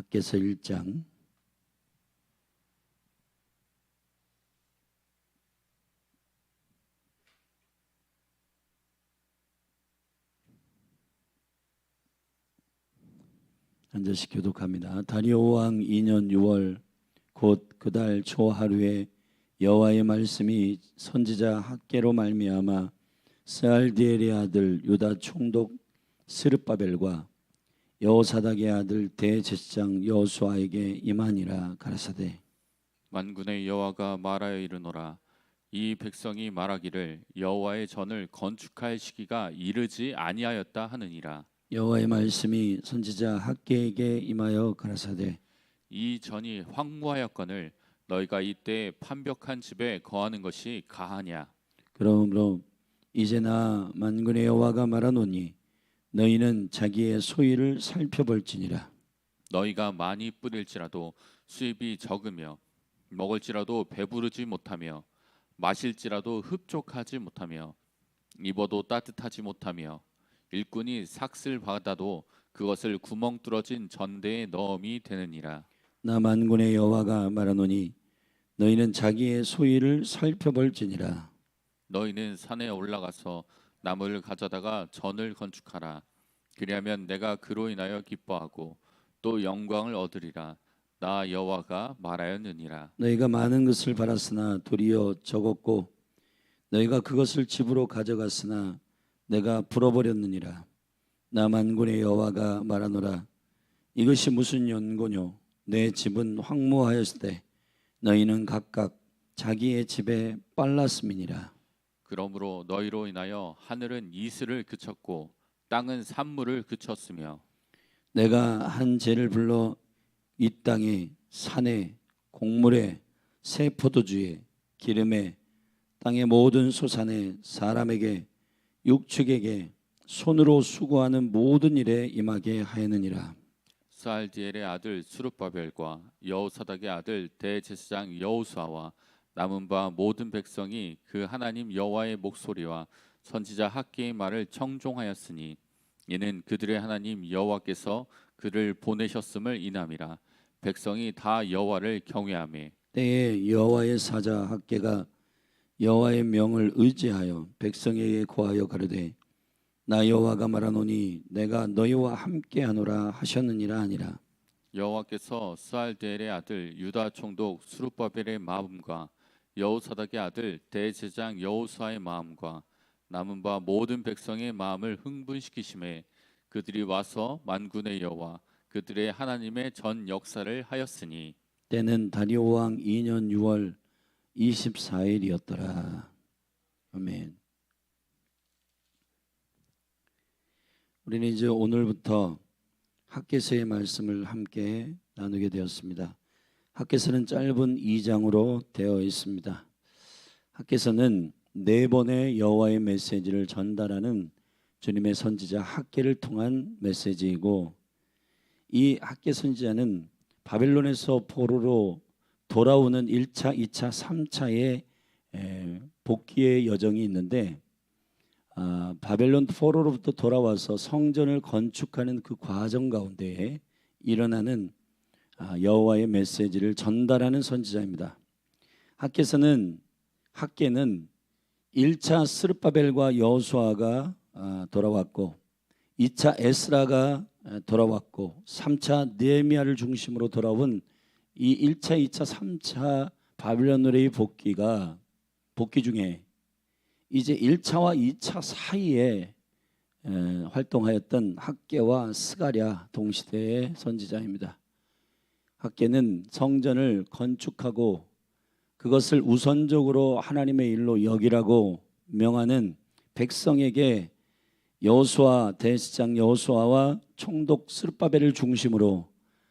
학개서 1장 앉아서 교독합니다. 다리오 왕 2년 6월 곧 그 달 초 하루에 여호와의 말씀이 선지자 학개로 말미암아 스알디엘의 아들 유다 총독 스룹바벨과 여호사닥의 아들 대제사장 여호수아에게 임하니라. 가라사대 만군의 여호와가 말하여 이르노라. 이 백성이 말하기를 여호와의 전을 건축할 시기가 이르지 아니하였다 하느니라. 여호와의 말씀이 선지자 학개에게 임하여 가라사대 이 전이 황무하였거늘 너희가 이때 판벽한 집에 거하는 것이 가하냐. 그러므로 이제 나 만군의 여호와가 말하노니 너희는 자기의 소유를 살펴볼지니라. 너희가 많이 뿌릴지라도 수입이 적으며 먹을지라도 배부르지 못하며 마실지라도 흡족하지 못하며 입어도 따뜻하지 못하며 일꾼이 삭슬 받아도 그것을 구멍 뚫어진 전대에 넣음이 되느니라. 나 만군의 여호와가 말하노니 너희는 자기의 소유를 살펴볼지니라. 너희는 산에 올라가서 나무를 가져다가 전을 건축하라. 그리하면 내가 그로 인하여 기뻐하고 또 영광을 얻으리라. 나 여호와가 말하였느니라. 너희가 많은 것을 바랐으나 도리어 적었고 너희가 그것을 집으로 가져갔으나 내가 불어버렸느니라. 나 만군의 여호와가 말하노라. 이것이 무슨 연고뇨? 내 집은 황무하였을 때 너희는 각각 자기의 집에 빨랐음이니라. 그러므로 너희로 인하여 하늘은 이슬을 그쳤고 땅은 산물을 그쳤으며 내가 한 죄를 불러 이 땅에 산에 곡물에 새 포도주에 기름에 땅의 모든 소산에 사람에게 육축에게 손으로 수고하는 모든 일에 임하게 하였느니라. 스알디엘의 아들 스룹바벨과 여호사닥의 아들 대제사장 여호수아와 남은 바 모든 백성이 그 하나님 여호와의 목소리와 선지자 학개의 말을 청종하였으니 이는 그들의 하나님 여호와께서 그를 보내셨음을 인함이라. 백성이 다 여호와를 경외하며 때에 여호와의 사자 학개가 여호와의 명을 의지하여 백성에게 고하여 가르되 나 여호와가 말하노니 내가 너희와 함께하노라 하셨느니라 아니라. 여호와께서 스알디엘의 아들 유다 총독 스룹바벨의 마음과 여호사닥의 아들 대제사장 여호수아의 마음과 남은 바 모든 백성의 마음을 흥분시키심에 그들이 와서 만군의 여호와 그들의 하나님의 전 역사를 하였으니 때는 다리오 왕 2년 6월 24일이었더라. 아멘. 우리는 이제 오늘부터 학개서의 말씀을 함께 나누게 되었습니다. 학개서는 짧은 2장으로 되어 있습니다. 학개서는 4번의 여호와의 메시지를 전달하는 주님의 선지자 학개를 통한 메시지이고, 이 학개 선지자는 바벨론에서 포로로 돌아오는 1차, 2차, 3차의 복귀의 여정이 있는데, 바벨론 포로로부터 돌아와서 성전을 건축하는 그 과정 가운데에 일어나는 여호와의 메시지를 전달하는 선지자입니다. 학개는 1차 스룹바벨과 여호수아가 돌아왔고 2차 에스라가 돌아왔고 3차 느헤미야를 중심으로 돌아온 이 1차, 2차, 3차 바벨론 노래의 복귀 중에 이제 1차와 2차 사이에 활동하였던 학개와 스가랴 동시대의 선지자입니다. 학개는 성전을 건축하고 그것을 우선적으로 하나님의 일로 여기라고 명하는 백성에게 여호수아 대제사장 여호수아와 총독 스룹바벨을 중심으로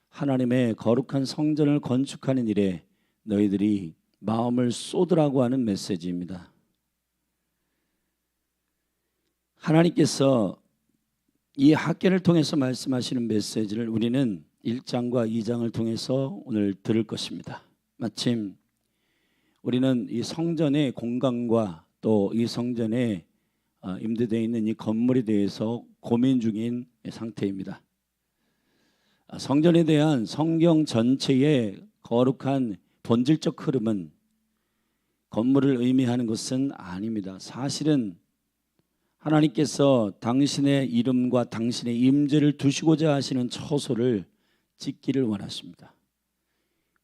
하나님의 거룩한 성전을 건축하는 일에 너희들이 마음을 쏟으라고 하는 메시지입니다. 하나님께서 이 학개를 통해서 말씀하시는 메시지를 우리는 1장과 2장을 통해서 오늘 들을 것입니다. 마침 우리는 이 성전의 공간과 또 이 성전에 임대되어 있는 이 건물에 대해서 고민 중인 상태입니다. 성전에 대한 성경 전체의 거룩한 본질적 흐름은 건물을 의미하는 것은 아닙니다. 사실은 하나님께서 당신의 이름과 당신의 임재를 두시고자 하시는 처소를 짓기를 원하십니다.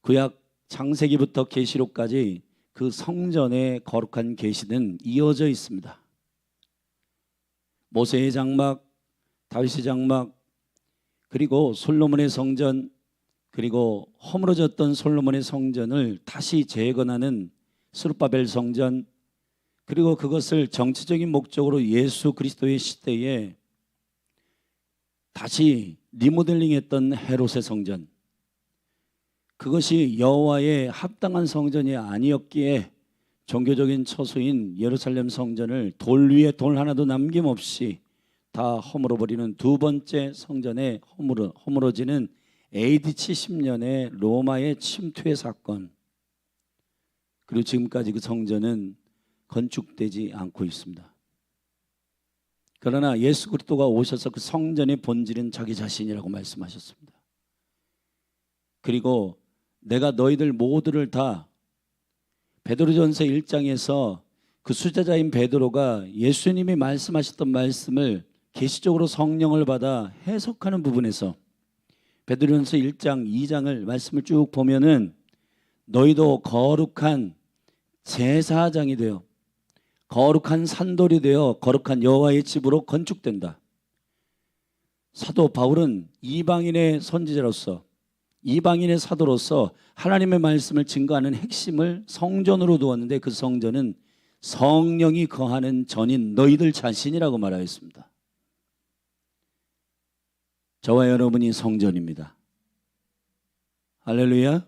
구약 창세기부터 계시록까지 그 성전의 거룩한 계시는 이어져 있습니다. 모세의 장막, 다윗의 장막, 그리고 솔로몬의 성전, 그리고 허물어졌던 솔로몬의 성전을 다시 재건하는 스룹바벨 성전, 그리고 그것을 정치적인 목적으로 예수 그리스도의 시대에 다시 리모델링했던 헤롯의 성전, 그것이 여호와의 합당한 성전이 아니었기에 종교적인 처소인 예루살렘 성전을 돌 위에 돌 하나도 남김없이 다 허물어버리는 두 번째 성전에 허물어지는 AD 70년의 로마의 침투의 사건, 그리고 지금까지 그 성전은 건축되지 않고 있습니다. 그러나 예수 그리스도가 오셔서 그 성전의 본질은 자기 자신이라고 말씀하셨습니다. 그리고 내가 너희들 모두를 다, 베드로전서 1장에서 그 수제자인 베드로가 예수님이 말씀하셨던 말씀을 계시적으로 성령을 받아 해석하는 부분에서 베드로전서 1장 2장을 말씀을 쭉 보면은 너희도 거룩한 제사장이 되어 거룩한 산돌이 되어 거룩한 여호와의 집으로 건축된다. 사도 바울은 이방인의 선지자로서, 이방인의 사도로서 하나님의 말씀을 증거하는 핵심을 성전으로 두었는데 그 성전은 성령이 거하는 전인 너희들 자신이라고 말하였습니다. 저와 여러분이 성전입니다. 할렐루야.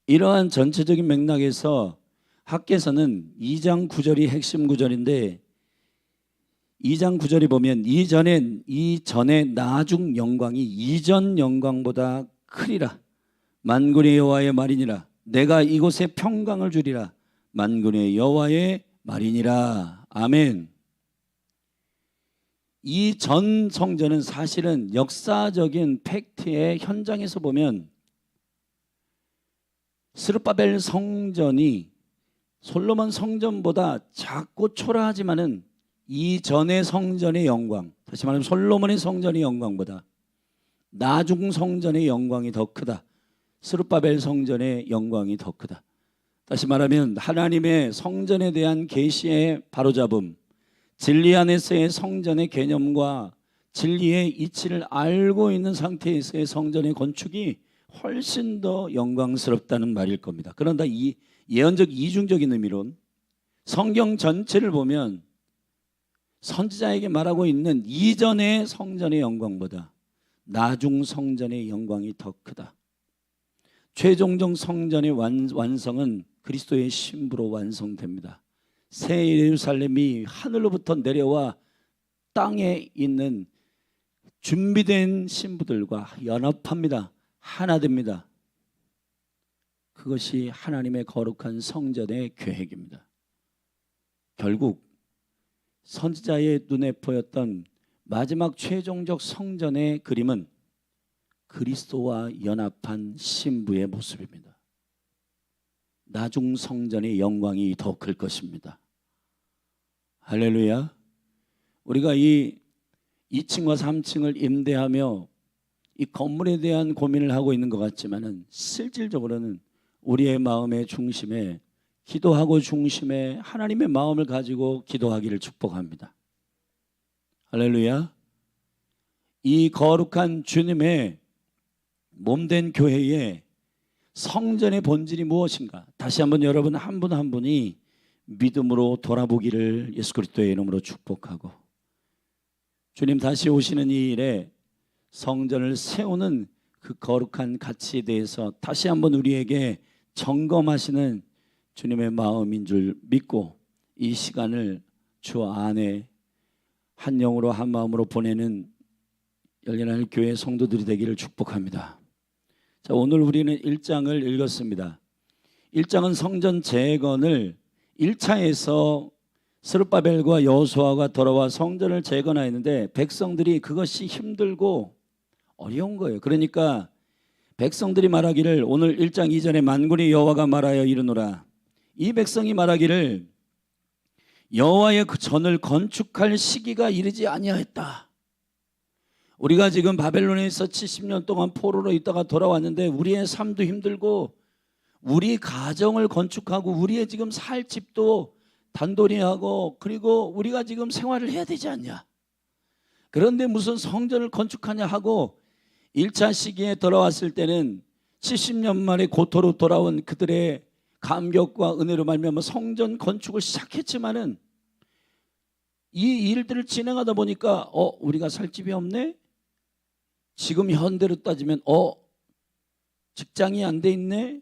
이러한 전체적인 맥락에서 학계에서는 2장 9절이 핵심 구절인데 2장 9절이 보면 이전의 나중 영광이 이전 영광보다 크리라. 만군의 여호와의 말이니라. 내가 이곳에 평강을 주리라. 만군의 여호와의 말이니라. 아멘. 이 전 성전은 사실은 역사적인 팩트의 현장에서 보면 스룹바벨 성전이 솔로몬 성전보다 작고 초라하지만은 이전의 성전의 영광, 다시 말하면 솔로몬의 성전의 영광보다 나중 성전의 영광이 더 크다. 스룹바벨 성전의 영광이 더 크다. 다시 말하면 하나님의 성전에 대한 계시의 바로잡음, 진리 안에서의 성전의 개념과 진리의 이치를 알고 있는 상태에서의 성전의 건축이 훨씬 더 영광스럽다는 말일 겁니다. 그런데 이 예언적 이중적인 의미론 성경 전체를 보면 선지자에게 말하고 있는 이전의 성전의 영광보다 나중 성전의 영광이 더 크다. 최종적 성전의 완성은 그리스도의 신부로 완성됩니다. 새 예루살렘이 하늘로부터 내려와 땅에 있는 준비된 신부들과 연합합니다. 하나 됩니다. 그것이 하나님의 거룩한 성전의 계획입니다. 결국 선지자의 눈에 보였던 마지막 최종적 성전의 그림은 그리스도와 연합한 신부의 모습입니다. 나중 성전의 영광이 더 클 것입니다. 할렐루야. 우리가 이 2층과 3층을 임대하며 이 건물에 대한 고민을 하고 있는 것 같지만은 실질적으로는 우리의 마음의 중심에, 기도하고 중심에 하나님의 마음을 가지고 기도하기를 축복합니다. 할렐루야. 이 거룩한 주님의 몸된 교회의 성전의 본질이 무엇인가? 다시 한번 여러분 한 분 한 분이 믿음으로 돌아보기를 예수 그리스도의 이름으로 축복하고, 주님 다시 오시는 이 일에 성전을 세우는 그 거룩한 가치에 대해서 다시 한번 우리에게 점검하시는 주님의 마음인 줄 믿고 이 시간을 주 안에 한 영으로 한 마음으로 보내는 열린하늘 교회 성도들이 되기를 축복합니다. 자, 오늘 우리는 1장을 읽었습니다. 1장은 성전 재건을 1차에서 스룹바벨과 여호수아가 돌아와 성전을 재건하였는데 백성들이 그것이 힘들고 어려운 거예요. 그러니까 백성들이 말하기를, 오늘 1장 2절에 만군의 여호와가 말하여 이르노라, 이 백성이 말하기를 여호와의 그 전을 건축할 시기가 이르지 아니하였다. 우리가 지금 바벨론에서 70년 동안 포로로 있다가 돌아왔는데 우리의 삶도 힘들고 우리 가정을 건축하고 우리의 지금 살 집도 단돌이 하고 그리고 우리가 지금 생활을 해야 되지 않냐. 그런데 무슨 성전을 건축하냐 하고 1차 시기에 돌아왔을 때는 70년 만에 고토로 돌아온 그들의 감격과 은혜로 말미암아 성전 건축을 시작했지만은 이 일들을 진행하다 보니까 우리가 살 집이 없네. 지금 현대로 따지면 직장이 안 돼 있네.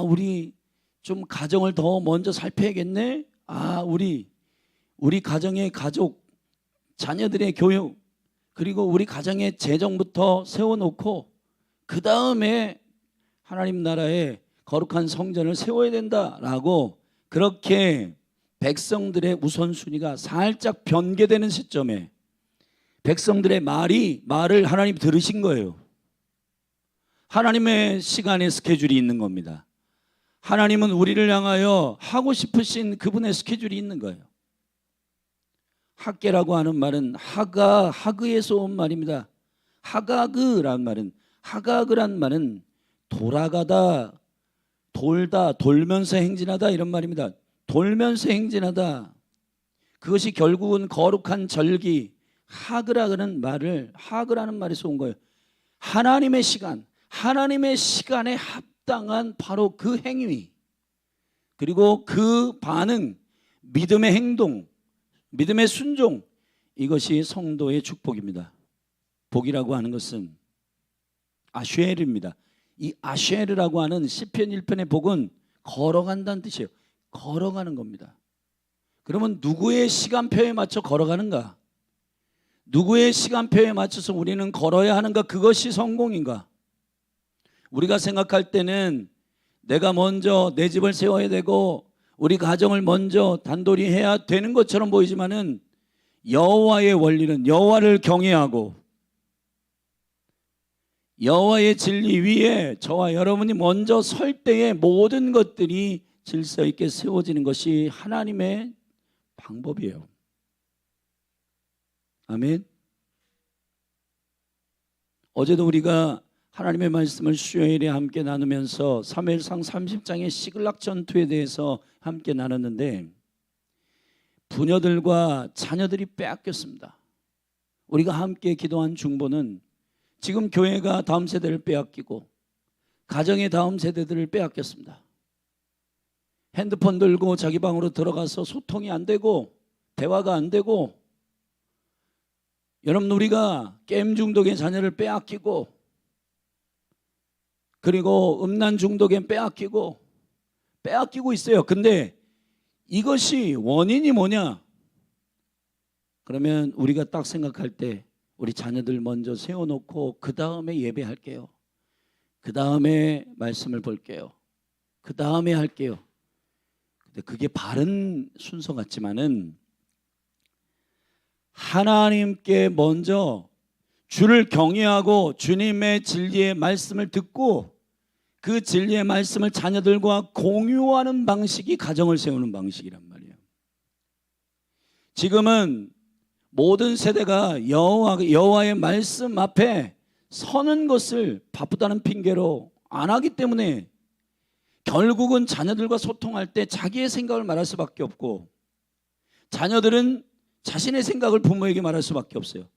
우리 좀 가정을 더 먼저 살펴야겠네. 우리 가정의 가족, 자녀들의 교육, 그리고 우리 가정의 재정부터 세워놓고 그 다음에 하나님 나라의 거룩한 성전을 세워야 된다라고 그렇게 백성들의 우선순위가 살짝 변개되는 시점에 백성들의 말을 하나님 들으신 거예요. 하나님의 시간의 스케줄이 있는 겁니다. 하나님은 우리를 향하여 하고 싶으신 그분의 스케줄이 있는 거예요. 학계라고 하는 말은 하그에서 온 말입니다. 하가그란 말은 돌아가다, 돌다, 돌면서 행진하다 이런 말입니다. 돌면서 행진하다. 그것이 결국은 거룩한 절기, 하그라는 말에서 온 거예요. 하나님의 시간에 합당한 바로 그 행위, 그리고 그 반응, 믿음의 행동, 믿음의 순종, 이것이 성도의 축복입니다. 복이라고 하는 것은 아쉐르입니다. 이 아쉐르라고 하는 시편 1편의 복은 걸어간다는 뜻이에요. 걸어가는 겁니다. 그러면 누구의 시간표에 맞춰 걸어가는가? 누구의 시간표에 맞춰서 우리는 걸어야 하는가? 그것이 성공인가? 우리가 생각할 때는 내가 먼저 내 집을 세워야 되고 우리 가정을 먼저 단돌이 해야 되는 것처럼 보이지만은 여호와의 원리는 여호와를 경외하고 여호와의 진리 위에 저와 여러분이 먼저 설 때에 모든 것들이 질서 있게 세워지는 것이 하나님의 방법이에요. 아멘. 어제도 우리가 하나님의 말씀을 수요일에 함께 나누면서 사무엘상 30장의 시글락 전투에 대해서 함께 나눴는데 부녀들과 자녀들이 빼앗겼습니다. 우리가 함께 기도한 중보는 지금 교회가 다음 세대를 빼앗기고 가정의 다음 세대들을 빼앗겼습니다. 핸드폰 들고 자기 방으로 들어가서 소통이 안 되고 대화가 안 되고, 여러분 우리가 게임 중독의 자녀를 빼앗기고 그리고 음란 중독에 빼앗기고 있어요. 근데 이것이 원인이 뭐냐? 그러면 우리가 딱 생각할 때 우리 자녀들 먼저 세워놓고 그 다음에 예배할게요. 그 다음에 말씀을 볼게요. 그 다음에 할게요. 근데 그게 바른 순서 같지만은 하나님께 먼저 주를 경외하고 주님의 진리의 말씀을 듣고 그 진리의 말씀을 자녀들과 공유하는 방식이 가정을 세우는 방식이란 말이에요. 지금은 모든 세대가 여호와의 말씀 앞에 서는 것을 바쁘다는 핑계로 안 하기 때문에 결국은 자녀들과 소통할 때 자기의 생각을 말할 수밖에 없고 자녀들은 자신의 생각을 부모에게 말할 수밖에 없어요.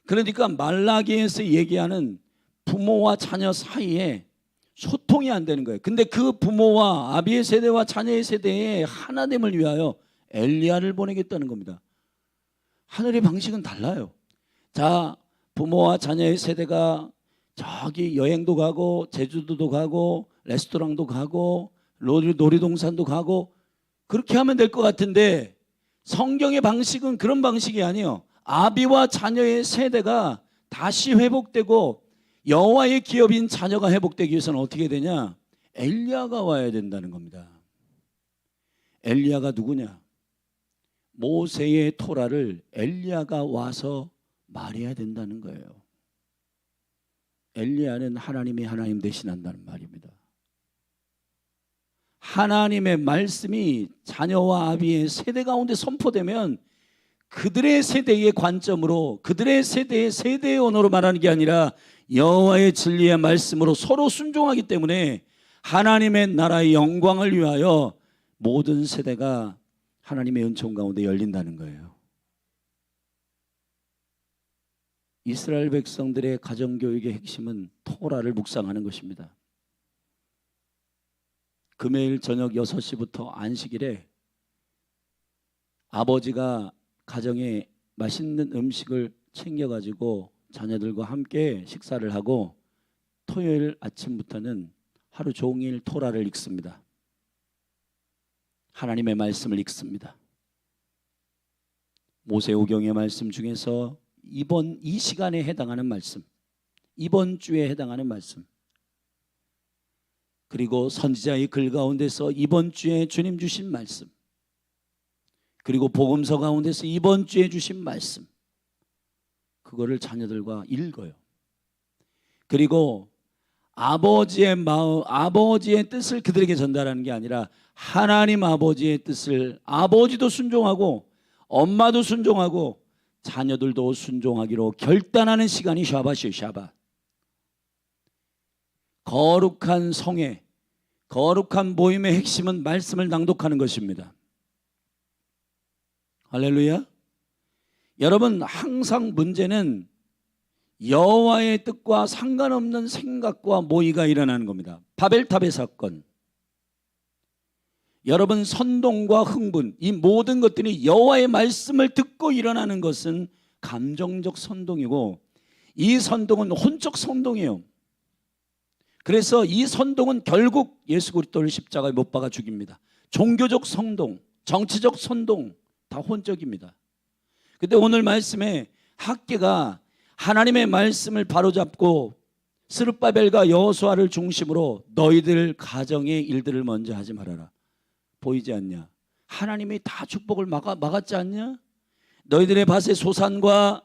그러니까 말라기에서 얘기하는 부모와 자녀 사이에 소통이 안 되는 거예요. 근데 그 부모와 아비의 세대와 자녀의 세대의 하나됨을 위하여 엘리야를 보내겠다는 겁니다. 하늘의 방식은 달라요. 자, 부모와 자녀의 세대가 저기 여행도 가고 제주도도 가고 레스토랑도 가고 놀이동산도 가고 그렇게 하면 될 것 같은데 성경의 방식은 그런 방식이 아니에요. 아비와 자녀의 세대가 다시 회복되고 여호와의 기업인 자녀가 회복되기 위해서는 어떻게 되냐? 엘리야가 와야 된다는 겁니다. 엘리야가 누구냐? 모세의 토라를 엘리야가 와서 말해야 된다는 거예요. 엘리야는 하나님이 하나님 대신한다는 말입니다. 하나님의 말씀이 자녀와 아비의 세대 가운데 선포되면 그들의 세대의 관점으로, 그들의 세대의 세대의 언어로 말하는 게 아니라 여호와의 진리의 말씀으로 서로 순종하기 때문에 하나님의 나라의 영광을 위하여 모든 세대가 하나님의 은총 가운데 열린다는 거예요. 이스라엘 백성들의 가정교육의 핵심은 토라를 묵상하는 것입니다. 금요일 저녁 6시부터 안식일에 아버지가 가정에 맛있는 음식을 챙겨가지고 자녀들과 함께 식사를 하고 토요일 아침부터는 하루 종일 토라를 읽습니다. 하나님의 말씀을 읽습니다. 모세오경의 말씀 중에서 이번 이 시간에 해당하는 말씀, 이번 주에 해당하는 말씀, 그리고 선지자의 글 가운데서 이번 주에 주님 주신 말씀, 그리고 복음서 가운데서 이번 주에 주신 말씀, 그거를 자녀들과 읽어요. 그리고 아버지의 마음, 아버지의 뜻을 그들에게 전달하는 게 아니라 하나님 아버지의 뜻을 아버지도 순종하고 엄마도 순종하고 자녀들도 순종하기로 결단하는 시간이 샤밧이에요. 샤밧. 거룩한 성회, 거룩한 모임의 핵심은 말씀을 낭독하는 것입니다. 할렐루야. 여러분, 항상 문제는 여호와의 뜻과 상관없는 생각과 모의가 일어나는 겁니다. 바벨탑의 사건, 여러분 선동과 흥분, 이 모든 것들이 여호와의 말씀을 듣고 일어나는 것은 감정적 선동이고, 이 선동은 혼적 선동이에요. 그래서 이 선동은 결국 예수 그리스도를 십자가에 못 박아 죽입니다. 종교적 선동, 정치적 선동 다 혼적입니다. 근데 오늘 말씀에 학개가 하나님의 말씀을 바로잡고 스룹바벨과 여호수아를 중심으로 너희들 가정의 일들을 먼저 하지 말아라. 보이지 않냐? 하나님이 다 축복을 막았지 않냐? 너희들의 밭의 소산과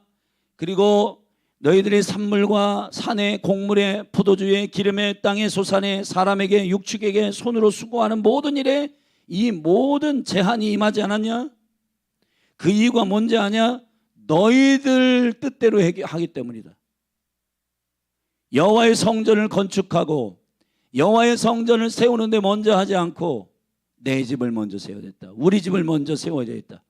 그리고 너희들의 산물과 산의 곡물의 포도주의 기름의 땅의 소산의 사람에게 육축에게 손으로 수고하는 모든 일에 이 모든 제한이 임하지 않았냐? 그 이유가 뭔지 아냐? 너희들 뜻대로 하기 때문이다. 여호와의 성전을 건축하고 여호와의 성전을 세우는데 먼저 하지 않고 내 집을 먼저 세워야 됐다. 우리 집을 먼저 세워야 됐다.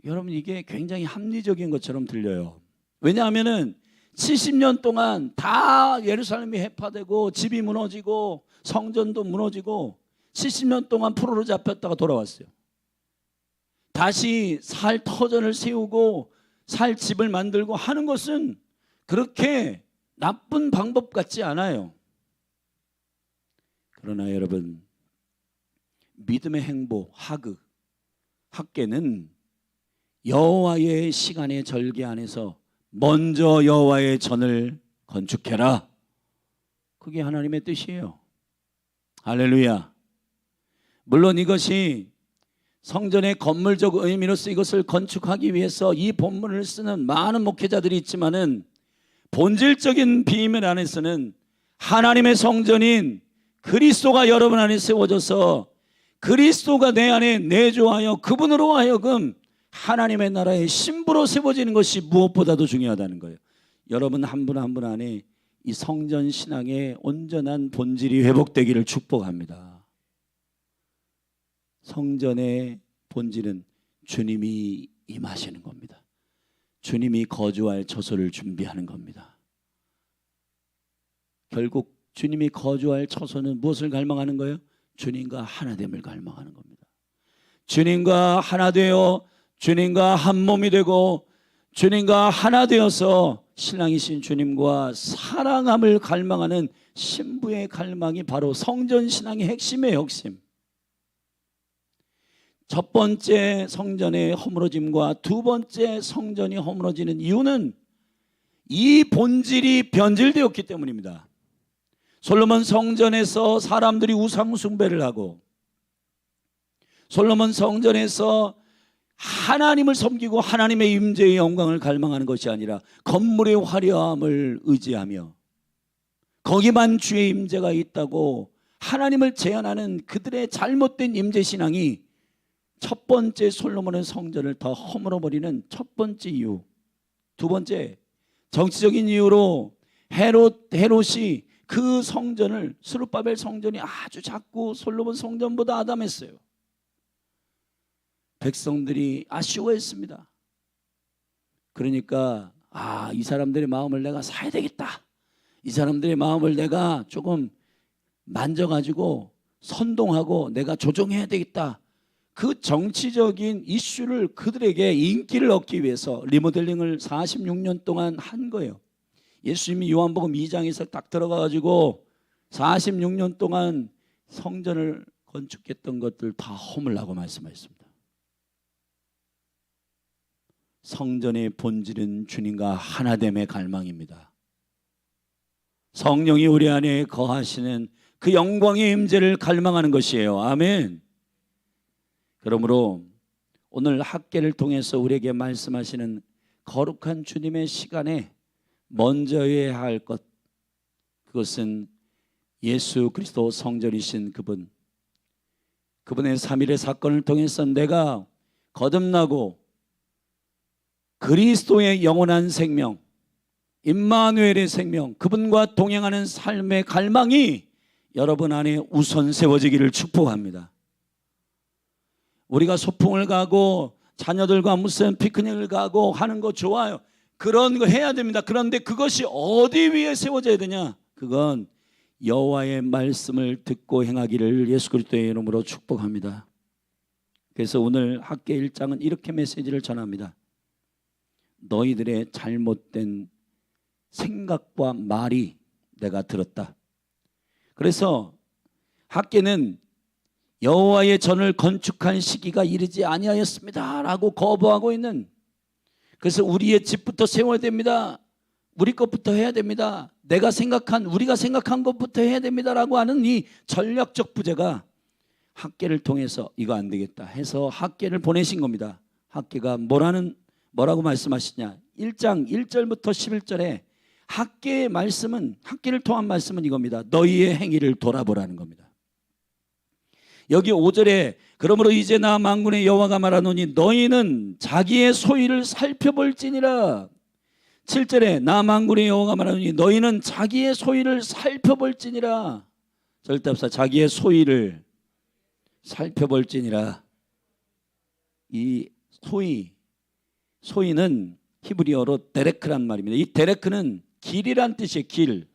여러분, 이게 굉장히 합리적인 것처럼 들려요. 왜냐하면 70년 동안 다 예루살렘이 해파되고 집이 무너지고 성전도 무너지고 70년 동안 포로로 잡혔다가 돌아왔어요. 다시 살 터전을 세우고 살 집을 만들고 하는 것은 그렇게 나쁜 방법 같지 않아요. 그러나 여러분, 믿음의 행보 학개는 여호와의 시간의 절개 안에서 먼저 여호와의 전을 건축해라. 그게 하나님의 뜻이에요. 할렐루야. 물론 이것이 성전의 건물적 의미로서 이것을 건축하기 위해서 이 본문을 쓰는 많은 목회자들이 있지만은 본질적인 비밀 안에서는 하나님의 성전인 그리스도가 여러분 안에 세워져서 그리스도가 내 안에 내주하여 그분으로 하여금 하나님의 나라의 신부로 세워지는 것이 무엇보다도 중요하다는 거예요. 여러분 한 분 한 분 안에 이 성전 신앙의 온전한 본질이 회복되기를 축복합니다. 성전의 본질은 주님이 임하시는 겁니다. 주님이 거주할 처소를 준비하는 겁니다. 결국 주님이 거주할 처소는 무엇을 갈망하는 거예요? 주님과 하나됨을 갈망하는 겁니다. 주님과 하나 되어 주님과 한 몸이 되고 주님과 하나 되어서 신랑이신 주님과 사랑함을 갈망하는 신부의 갈망이 바로 성전 신앙의 핵심이에요. 핵심. 첫 번째 성전의 허물어짐과 두 번째 성전이 허물어지는 이유는 이 본질이 변질되었기 때문입니다. 솔로몬 성전에서 사람들이 우상 숭배를 하고 솔로몬 성전에서 하나님을 섬기고 하나님의 임재의 영광을 갈망하는 것이 아니라 건물의 화려함을 의지하며 거기만 주의 임재가 있다고 하나님을 제한하는 그들의 잘못된 임재 신앙이 첫 번째 솔로몬의 성전을 더 허물어버리는 첫 번째 이유. 두 번째, 정치적인 이유로 헤롯이 그 성전을, 스룹바벨 성전이 아주 작고 솔로몬 성전보다 아담했어요. 백성들이 아쉬워했습니다. 그러니까 이 사람들의 마음을 내가 사야 되겠다. 이 사람들의 마음을 내가 조금 만져가지고 선동하고 내가 조정해야 되겠다. 그 정치적인 이슈를 그들에게 인기를 얻기 위해서 리모델링을 46년 동안 한 거예요. 예수님이 요한복음 2장에서 딱 들어가가지고 46년 동안 성전을 건축했던 것들 다 허물라고 말씀하셨습니다. 성전의 본질은 주님과 하나됨의 갈망입니다. 성령이 우리 안에 거하시는 그 영광의 임재를 갈망하는 것이에요. 아멘. 그러므로 오늘 학계를 통해서 우리에게 말씀하시는 거룩한 주님의 시간에 먼저 해야 할 것, 그것은 예수 그리스도 성전이신 그분의 3일의 사건을 통해서 내가 거듭나고 그리스도의 영원한 생명, 임마누엘의 생명, 그분과 동행하는 삶의 갈망이 여러분 안에 우선 세워지기를 축복합니다. 우리가 소풍을 가고 자녀들과 무슨 피크닉을 가고 하는 거 좋아요. 그런 거 해야 됩니다. 그런데 그것이 어디 위에 세워져야 되냐? 그건 여호와의 말씀을 듣고 행하기를 예수 그리스도의 이름으로 축복합니다. 그래서 오늘 학계 1장은 이렇게 메시지를 전합니다. 너희들의 잘못된 생각과 말이 내가 들었다. 그래서 학계는 여호와의 전을 건축할 시기가 이르지 아니하였습니다 라고 거부하고 있는, 그래서 우리의 집부터 세워야 됩니다. 우리 것부터 해야 됩니다. 우리가 생각한 것부터 해야 됩니다 라고 하는 이 전략적 부재가 학계를 통해서 이거 안 되겠다 해서 학계를 보내신 겁니다. 학계가 뭐라고 말씀하시냐? 1장 1절부터 11절에 학계를 통한 말씀은 이겁니다. 너희의 행위를 돌아보라는 겁니다. 여기 5절에 그러므로 이제 나 만군의 여호와가 말하노니 너희는 자기의 소위를 살펴볼지니라. 7절에 나 만군의 여호와가 말하노니 너희는 자기의 소위를 살펴볼지니라. 절대합사 자기의 소위를 살펴볼지니라. 이 소위는 히브리어로 데레크란 말입니다. 이 데레크는 길이란 뜻이에요. 길.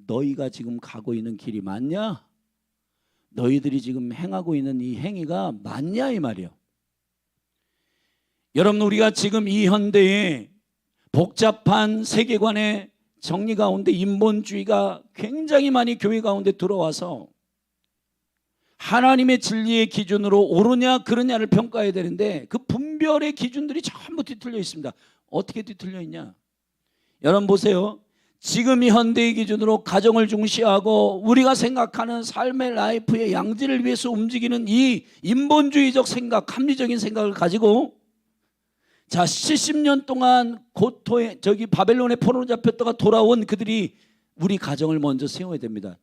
너희가 지금 가고 있는 길이 맞냐? 너희들이 지금 행하고 있는 이 행위가 맞냐 이 말이에요. 여러분, 우리가 지금 이 현대의 복잡한 세계관의 정리 가운데 인본주의가 굉장히 많이 교회 가운데 들어와서 하나님의 진리의 기준으로 옳으냐 그르냐를 평가해야 되는데 그 분별의 기준들이 전부 뒤틀려 있습니다. 어떻게 뒤틀려 있냐? 여러분 보세요. 지금 이 현대의 기준으로 가정을 중시하고 우리가 생각하는 삶의 라이프의 양질을 위해서 움직이는 이 인본주의적 생각, 합리적인 생각을 가지고 70년 동안 고토에 바벨론의 포로로 잡혔다가 돌아온 그들이 우리 가정을 먼저 세워야 됩니다.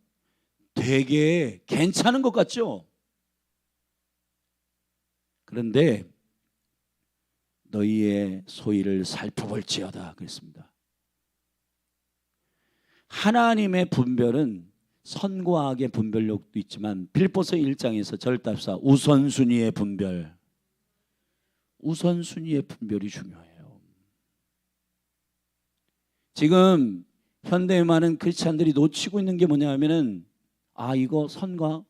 되게 괜찮은 것 같죠? 그런데 너희의 소위를 살펴볼지어다 그랬습니다. 하나님의 분별은 선과 악의 분별력도 있지만 빌보서 1장에서 절답사 우선순위의 분별이 중요해요. 지금 현대에 많은 크리스찬들이 놓치고 있는 게 뭐냐 하면은 이거 선과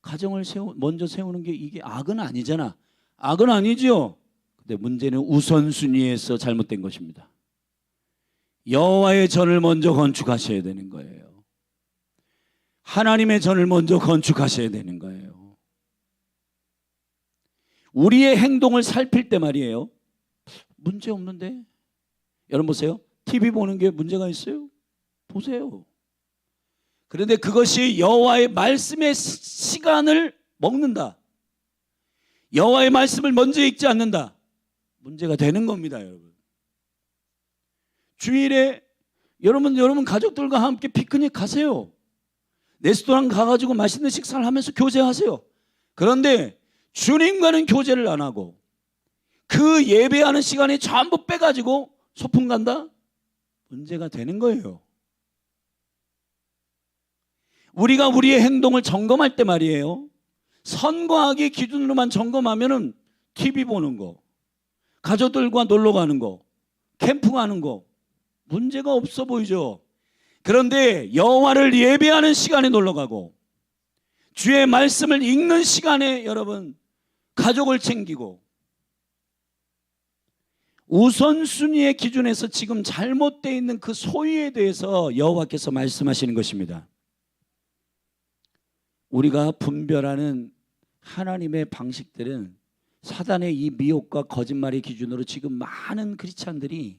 가정을 먼저 세우는 게 이게 악은 아니잖아. 악은 아니죠. 근데 문제는 우선순위에서 잘못된 것입니다. 여호와의 전을 먼저 건축하셔야 되는 거예요. 하나님의 전을 먼저 건축하셔야 되는 거예요. 우리의 행동을 살필 때 말이에요. 문제 없는데? 여러분 보세요. TV 보는 게 문제가 있어요? 보세요. 그런데 그것이 여호와의 말씀의 시간을 먹는다. 여호와의 말씀을 먼저 읽지 않는다. 문제가 되는 겁니다, 여러분. 주일에 여러분 가족들과 함께 피크닉 가세요. 레스토랑 가가지고 맛있는 식사를 하면서 교제하세요. 그런데 주님과는 교제를 안 하고 그 예배하는 시간에 전부 빼가지고 소풍 간다? 문제가 되는 거예요. 우리가 우리의 행동을 점검할 때 말이에요, 선과 악의 기준으로만 점검하면은 TV 보는 거, 가족들과 놀러 가는 거, 캠프 가는 거 문제가 없어 보이죠. 그런데 여호와를 예배하는 시간에 놀러 가고 주의 말씀을 읽는 시간에 여러분 가족을 챙기고, 우선순위의 기준에서 지금 잘못되어 있는 그 소유에 대해서 여호와께서 말씀하시는 것입니다. 우리가 분별하는 하나님의 방식들은 사단의 이 미혹과 거짓말의 기준으로 지금 많은 크리스찬들이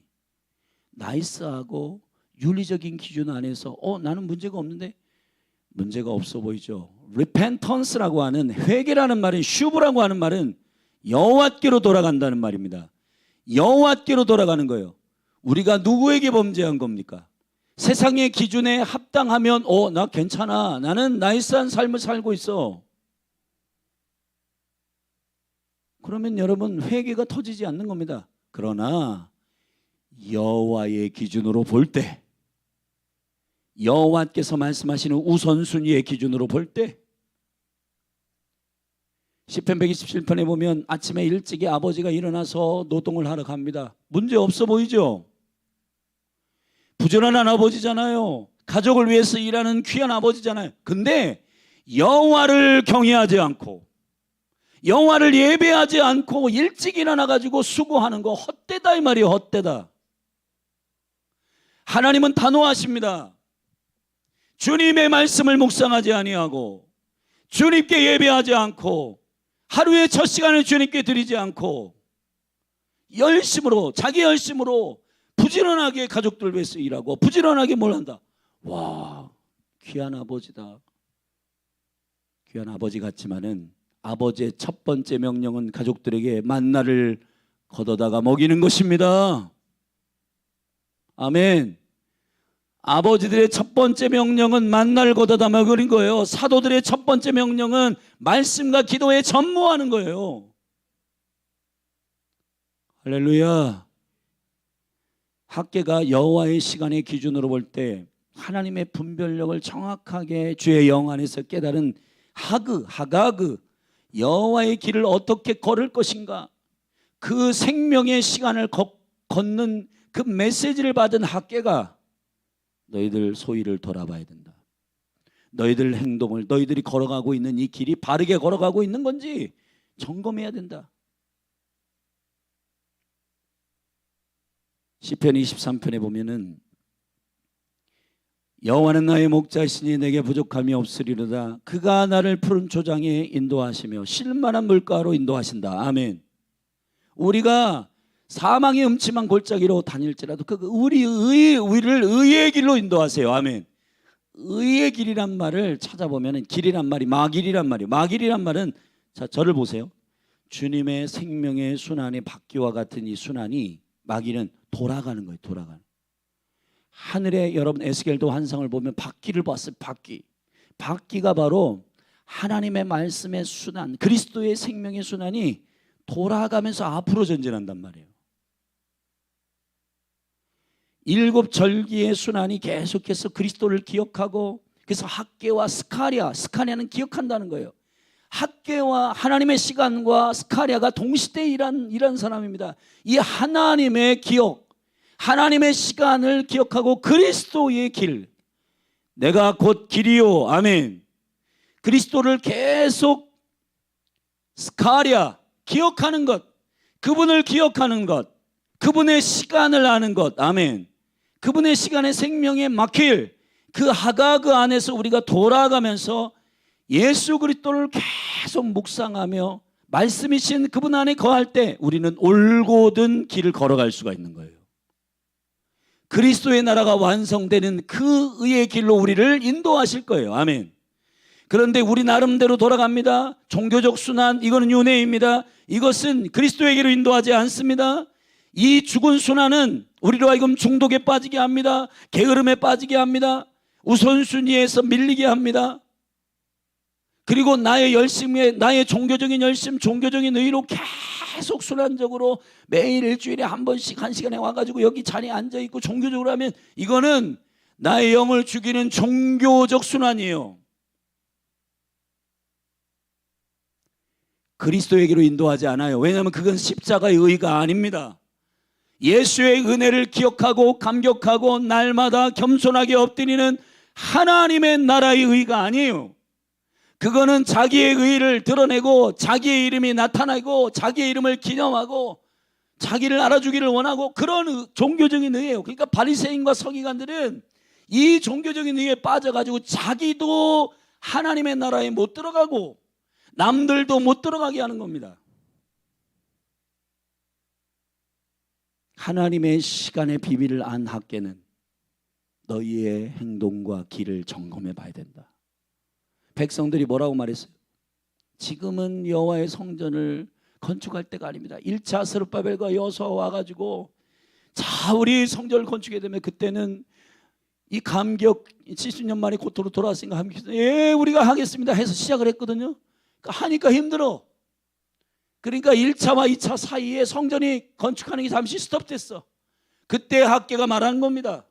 나이스하고 윤리적인 기준 안에서 나는 문제가 없는데, 문제가 없어 보이죠. repentance라고 하는 회개라는 말은, 슈브라고 하는 말은 여호와께로 돌아간다는 말입니다. 여호와께로 돌아가는 거예요. 우리가 누구에게 범죄한 겁니까? 세상의 기준에 합당하면 나 괜찮아, 나는 나이스한 삶을 살고 있어. 그러면 여러분 회개가 터지지 않는 겁니다. 그러나 여호와의 기준으로 볼 때, 여호와께서 말씀하시는 우선순위의 기준으로 볼 때, 시편 127편에 보면 아침에 일찍이 아버지가 일어나서 노동을 하러 갑니다. 문제 없어 보이죠? 부지런한 아버지잖아요. 가족을 위해서 일하는 귀한 아버지잖아요. 근데 여호와를 경외하지 않고 여호와를 예배하지 않고 일찍 일어나가지고 수고하는 거 헛되다 이 말이에요. 헛되다. 하나님은 단호하십니다. 주님의 말씀을 묵상하지 아니하고 주님께 예배하지 않고 하루의 첫 시간을 주님께 드리지 않고 열심으로, 자기 열심으로 부지런하게 가족들 위해서 일하고 부지런하게 뭘 한다. 와, 귀한 아버지다. 귀한 아버지 같지만은 아버지의 첫 번째 명령은 가족들에게 만나를 걷어다가 먹이는 것입니다. 아멘. 아버지들의 첫 번째 명령은 만나를 걷어다 먹이는 거예요. 사도들의 첫 번째 명령은 말씀과 기도에 전무하는 거예요. 할렐루야. 학계가 여호와의 시간의 기준으로 볼 때 하나님의 분별력을 정확하게 주의 영 안에서 깨달은 하가그, 여호와의 길을 어떻게 걸을 것인가, 그 생명의 시간을 걷는 그 메시지를 받은 학계가 너희들 소위를 돌아봐야 된다. 너희들 행동을, 너희들이 걸어가고 있는 이 길이 바르게 걸어가고 있는 건지 점검해야 된다. 시편 23편에 보면은 여호와는 나의 목자시니 내게 부족함이 없으리로다. 그가 나를 푸른 초장에 인도하시며 실만한 물가로 인도하신다. 아멘. 우리가 사망의 음침한 골짜기로 다닐지라도 우리를 의의 길로 인도하세요. 아멘. 의의 길이란 말을 찾아보면 길이란 말이 마길이란 말이에요. 마길이란 말은, 자, 저를 보세요. 주님의 생명의 순환의 바퀴와 같은 이 순환이, 마길은 돌아가는 거예요. 돌아가는. 하늘에 여러분 에스겔도 환상을 보면 바퀴를 봤어요. 바퀴가 바로 하나님의 말씀의 순환, 그리스도의 생명의 순환이 돌아가면서 앞으로 전진한단 말이에요. 7절기의 순환이 계속해서 그리스도를 기억하고, 그래서 학계와 스카랴는 기억한다는 거예요. 학계와 하나님의 시간과 스카랴가 동시대에 일한 사람입니다. 이 하나님의 기억, 하나님의 시간을 기억하고 그리스도의 길, 내가 곧 길이요. 아멘. 그리스도를 계속 스카랴, 기억하는 것, 그분을 기억하는 것, 그분의 시간을 아는 것. 아멘. 그분의 시간의 생명의 마길, 그 하가그 안에서 우리가 돌아가면서 예수 그리스도를 계속 묵상하며 말씀이신 그분 안에 거할 때 우리는 올곧은 길을 걸어갈 수가 있는 거예요. 그리스도의 나라가 완성되는 그 의의 길로 우리를 인도하실 거예요. 아멘. 그런데 우리 나름대로 돌아갑니다. 종교적 순환, 이거는 윤회입니다. 이것은 그리스도의 길로 인도하지 않습니다. 이 죽은 순환은 우리로 하여금 중독에 빠지게 합니다. 게으름에 빠지게 합니다. 우선순위에서 밀리게 합니다. 그리고 나의 열심에, 나의 종교적인 열심, 종교적인 의로 계속 순환적으로 매일 일주일에 한 번씩 한 시간에 와가지고 여기 자리에 앉아있고 종교적으로 하면 이거는 나의 영을 죽이는 종교적 순환이에요. 그리스도에게로 인도하지 않아요. 왜냐하면 그건 십자가의 의가 아닙니다. 예수의 은혜를 기억하고 감격하고 날마다 겸손하게 엎드리는 하나님의 나라의 의가 아니에요. 그거는 자기의 의를 드러내고 자기의 이름이 나타나고 자기의 이름을 기념하고 자기를 알아주기를 원하고 그런 종교적인 의예요. 그러니까 바리새인과 서기관들은 이 종교적인 의에 빠져가지고 자기도 하나님의 나라에 못 들어가고 남들도 못 들어가게 하는 겁니다. 하나님의 시간의 비밀을 안 학계는 너희의 행동과 길을 점검해 봐야 된다. 백성들이 뭐라고 말했어요? 지금은 여호와의 성전을 건축할 때가 아닙니다. 1차 스룹바벨과 여호수아 와가지고 자 우리 성전을 건축해야 되면 그때는 이 감격 70년 만에 고토로 돌아왔으니까 예 우리가 하겠습니다 해서 시작을 했거든요. 그러니까 하니까 힘들어. 그러니까 1차와 2차 사이에 성전이 건축하는 게 잠시 스톱됐어. 그때 학계가 말하는 겁니다.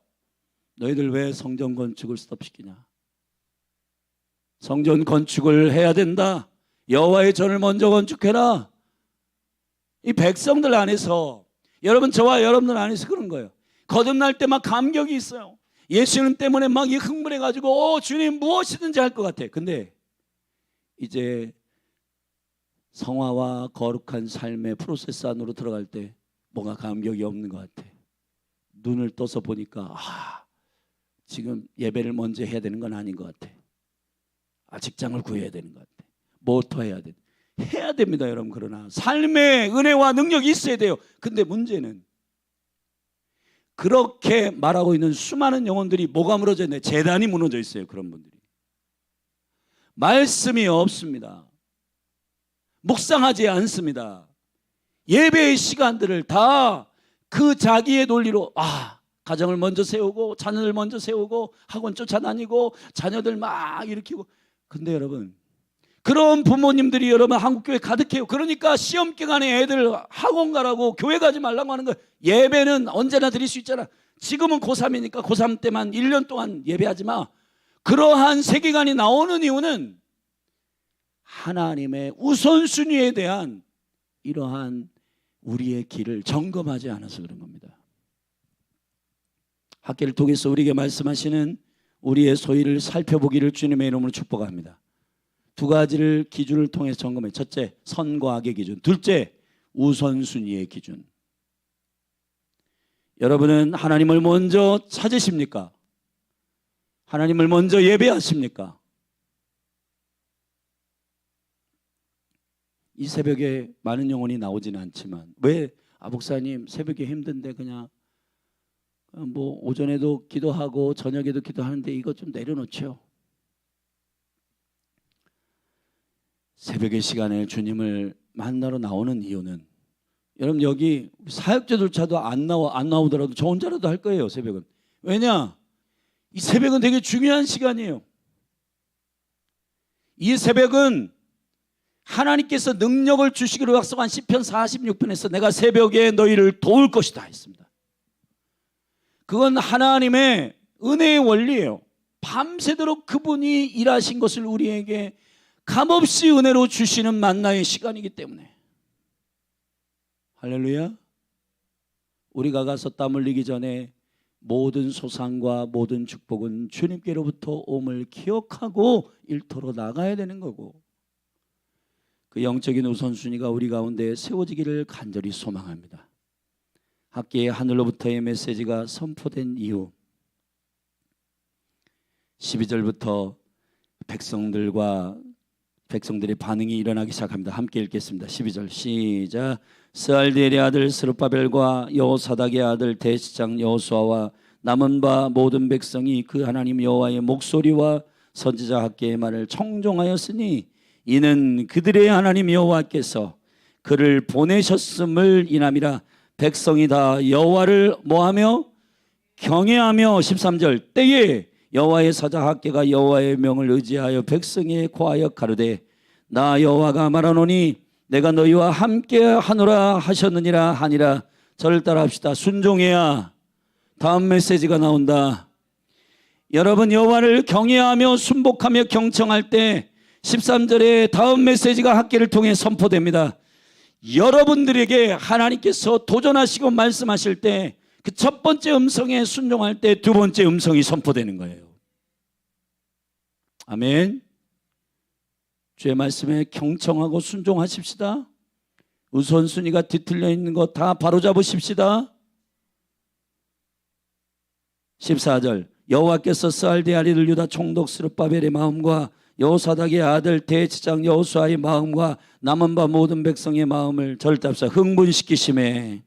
너희들 왜 성전 건축을 스톱시키냐? 성전 건축을 해야 된다. 여호와의 전을 먼저 건축해라. 이 백성들 안에서 여러분 저와 여러분들 안에서 그런 거예요. 거듭날 때 막 감격이 있어요. 예수님 때문에 막 흥분해가지고 주님 무엇이든지 할 것 같아. 근데 이제 성화와 거룩한 삶의 프로세스 안으로 들어갈 때 뭔가 감격이 없는 것 같아. 눈을 떠서 보니까 지금 예배를 먼저 해야 되는 건 아닌 것 같아. 직장을 구해야 되는 것 같아. 뭐더 해야 돼? 해야 됩니다 여러분. 그러나 삶의 은혜와 능력이 있어야 돼요. 근데 문제는 그렇게 말하고 있는 수많은 영혼들이 뭐가 무너져 있나요? 재단이 무너져 있어요. 그런 분들이 말씀이 없습니다. 묵상하지 않습니다. 예배의 시간들을 다 그 자기의 논리로 가정을 먼저 세우고 자녀들 먼저 세우고 학원 쫓아다니고 자녀들 막 일으키고. 근데 여러분 그런 부모님들이 여러분 한국교회 가득해요. 그러니까 시험 기간에 애들 학원 가라고 교회 가지 말라고 하는 거예요. 예배는 언제나 드릴 수 있잖아. 지금은 고3이니까 고3 때만 1년 동안 예배하지 마. 그러한 세계관이 나오는 이유는 하나님의 우선순위에 대한 이러한 우리의 길을 점검하지 않아서 그런 겁니다. 학계를 통해서 우리에게 말씀하시는 우리의 소위를 살펴보기를 주님의 이름으로 축복합니다. 두 가지를 기준을 통해서 점검해. 첫째, 선과 악의 기준. 둘째, 우선순위의 기준. 여러분은 하나님을 먼저 찾으십니까? 하나님을 먼저 예배하십니까? 이 새벽에 많은 영혼이 나오지는 않지만 왜 목사님 새벽에 힘든데 그냥 뭐 오전에도 기도하고 저녁에도 기도하는데 이거 좀 내려놓죠. 새벽의 시간에 주님을 만나러 나오는 이유는 여러분 여기 사역자들조차도 안 나오더라도 저 혼자라도 할 거예요. 새벽은. 왜냐? 이 새벽은 되게 중요한 시간이에요. 이 새벽은 하나님께서 능력을 주시기로 약속한 시편 46편에서 내가 새벽에 너희를 도울 것이다 했습니다. 그건 하나님의 은혜의 원리예요. 밤새도록 그분이 일하신 것을 우리에게 값없이 은혜로 주시는 만나의 시간이기 때문에. 할렐루야. 우리가 가서 땀 흘리기 전에 모든 소상과 모든 축복은 주님께로부터 옴을 기억하고 일터로 나가야 되는 거고, 그 영적인 우선순위가 우리 가운데 세워지기를 간절히 소망합니다. 학계의 하늘로부터의 메시지가 선포된 이후 12절부터 백성들의 반응이 일어나기 시작합니다. 함께 읽겠습니다. 12절 시작. 스알디엘의 아들 스룹바벨과 여호사닥의 아들 대제사장 여호수아와 남은 바 모든 백성이 그 하나님 여호와의 목소리와 선지자 학계의 말을 청종하였으니 이는 그들의 하나님 여호와께서 그를 보내셨음을 인함이라. 백성이 다 여호와를 뭐하며 경외하며 13절 때에 여호와의 사자 학개가 여호와의 명을 의지하여 백성에 고하여 가로되 나 여호와가 말하노니 내가 너희와 함께 하노라 하셨느니라 하니라. 저를 따라합시다. 순종해야 다음 메시지가 나온다. 여러분 여호와를 경외하며 순복하며 경청할 때 13절에 다음 메시지가 학개를 통해 선포됩니다. 여러분들에게 하나님께서 도전하시고 말씀하실 때 그 첫 번째 음성에 순종할 때 두 번째 음성이 선포되는 거예요. 아멘. 주의 말씀에 경청하고 순종하십시다. 우선순위가 뒤틀려 있는 거 다 바로잡으십시다. 14절 여호와께서 스알디아리를 유다 총독 스룹바벨의 마음과 여호사닥의 아들 대제사장 여호수아의 마음과 남은 바 모든 백성의 마음을 절답사 흥분시키심에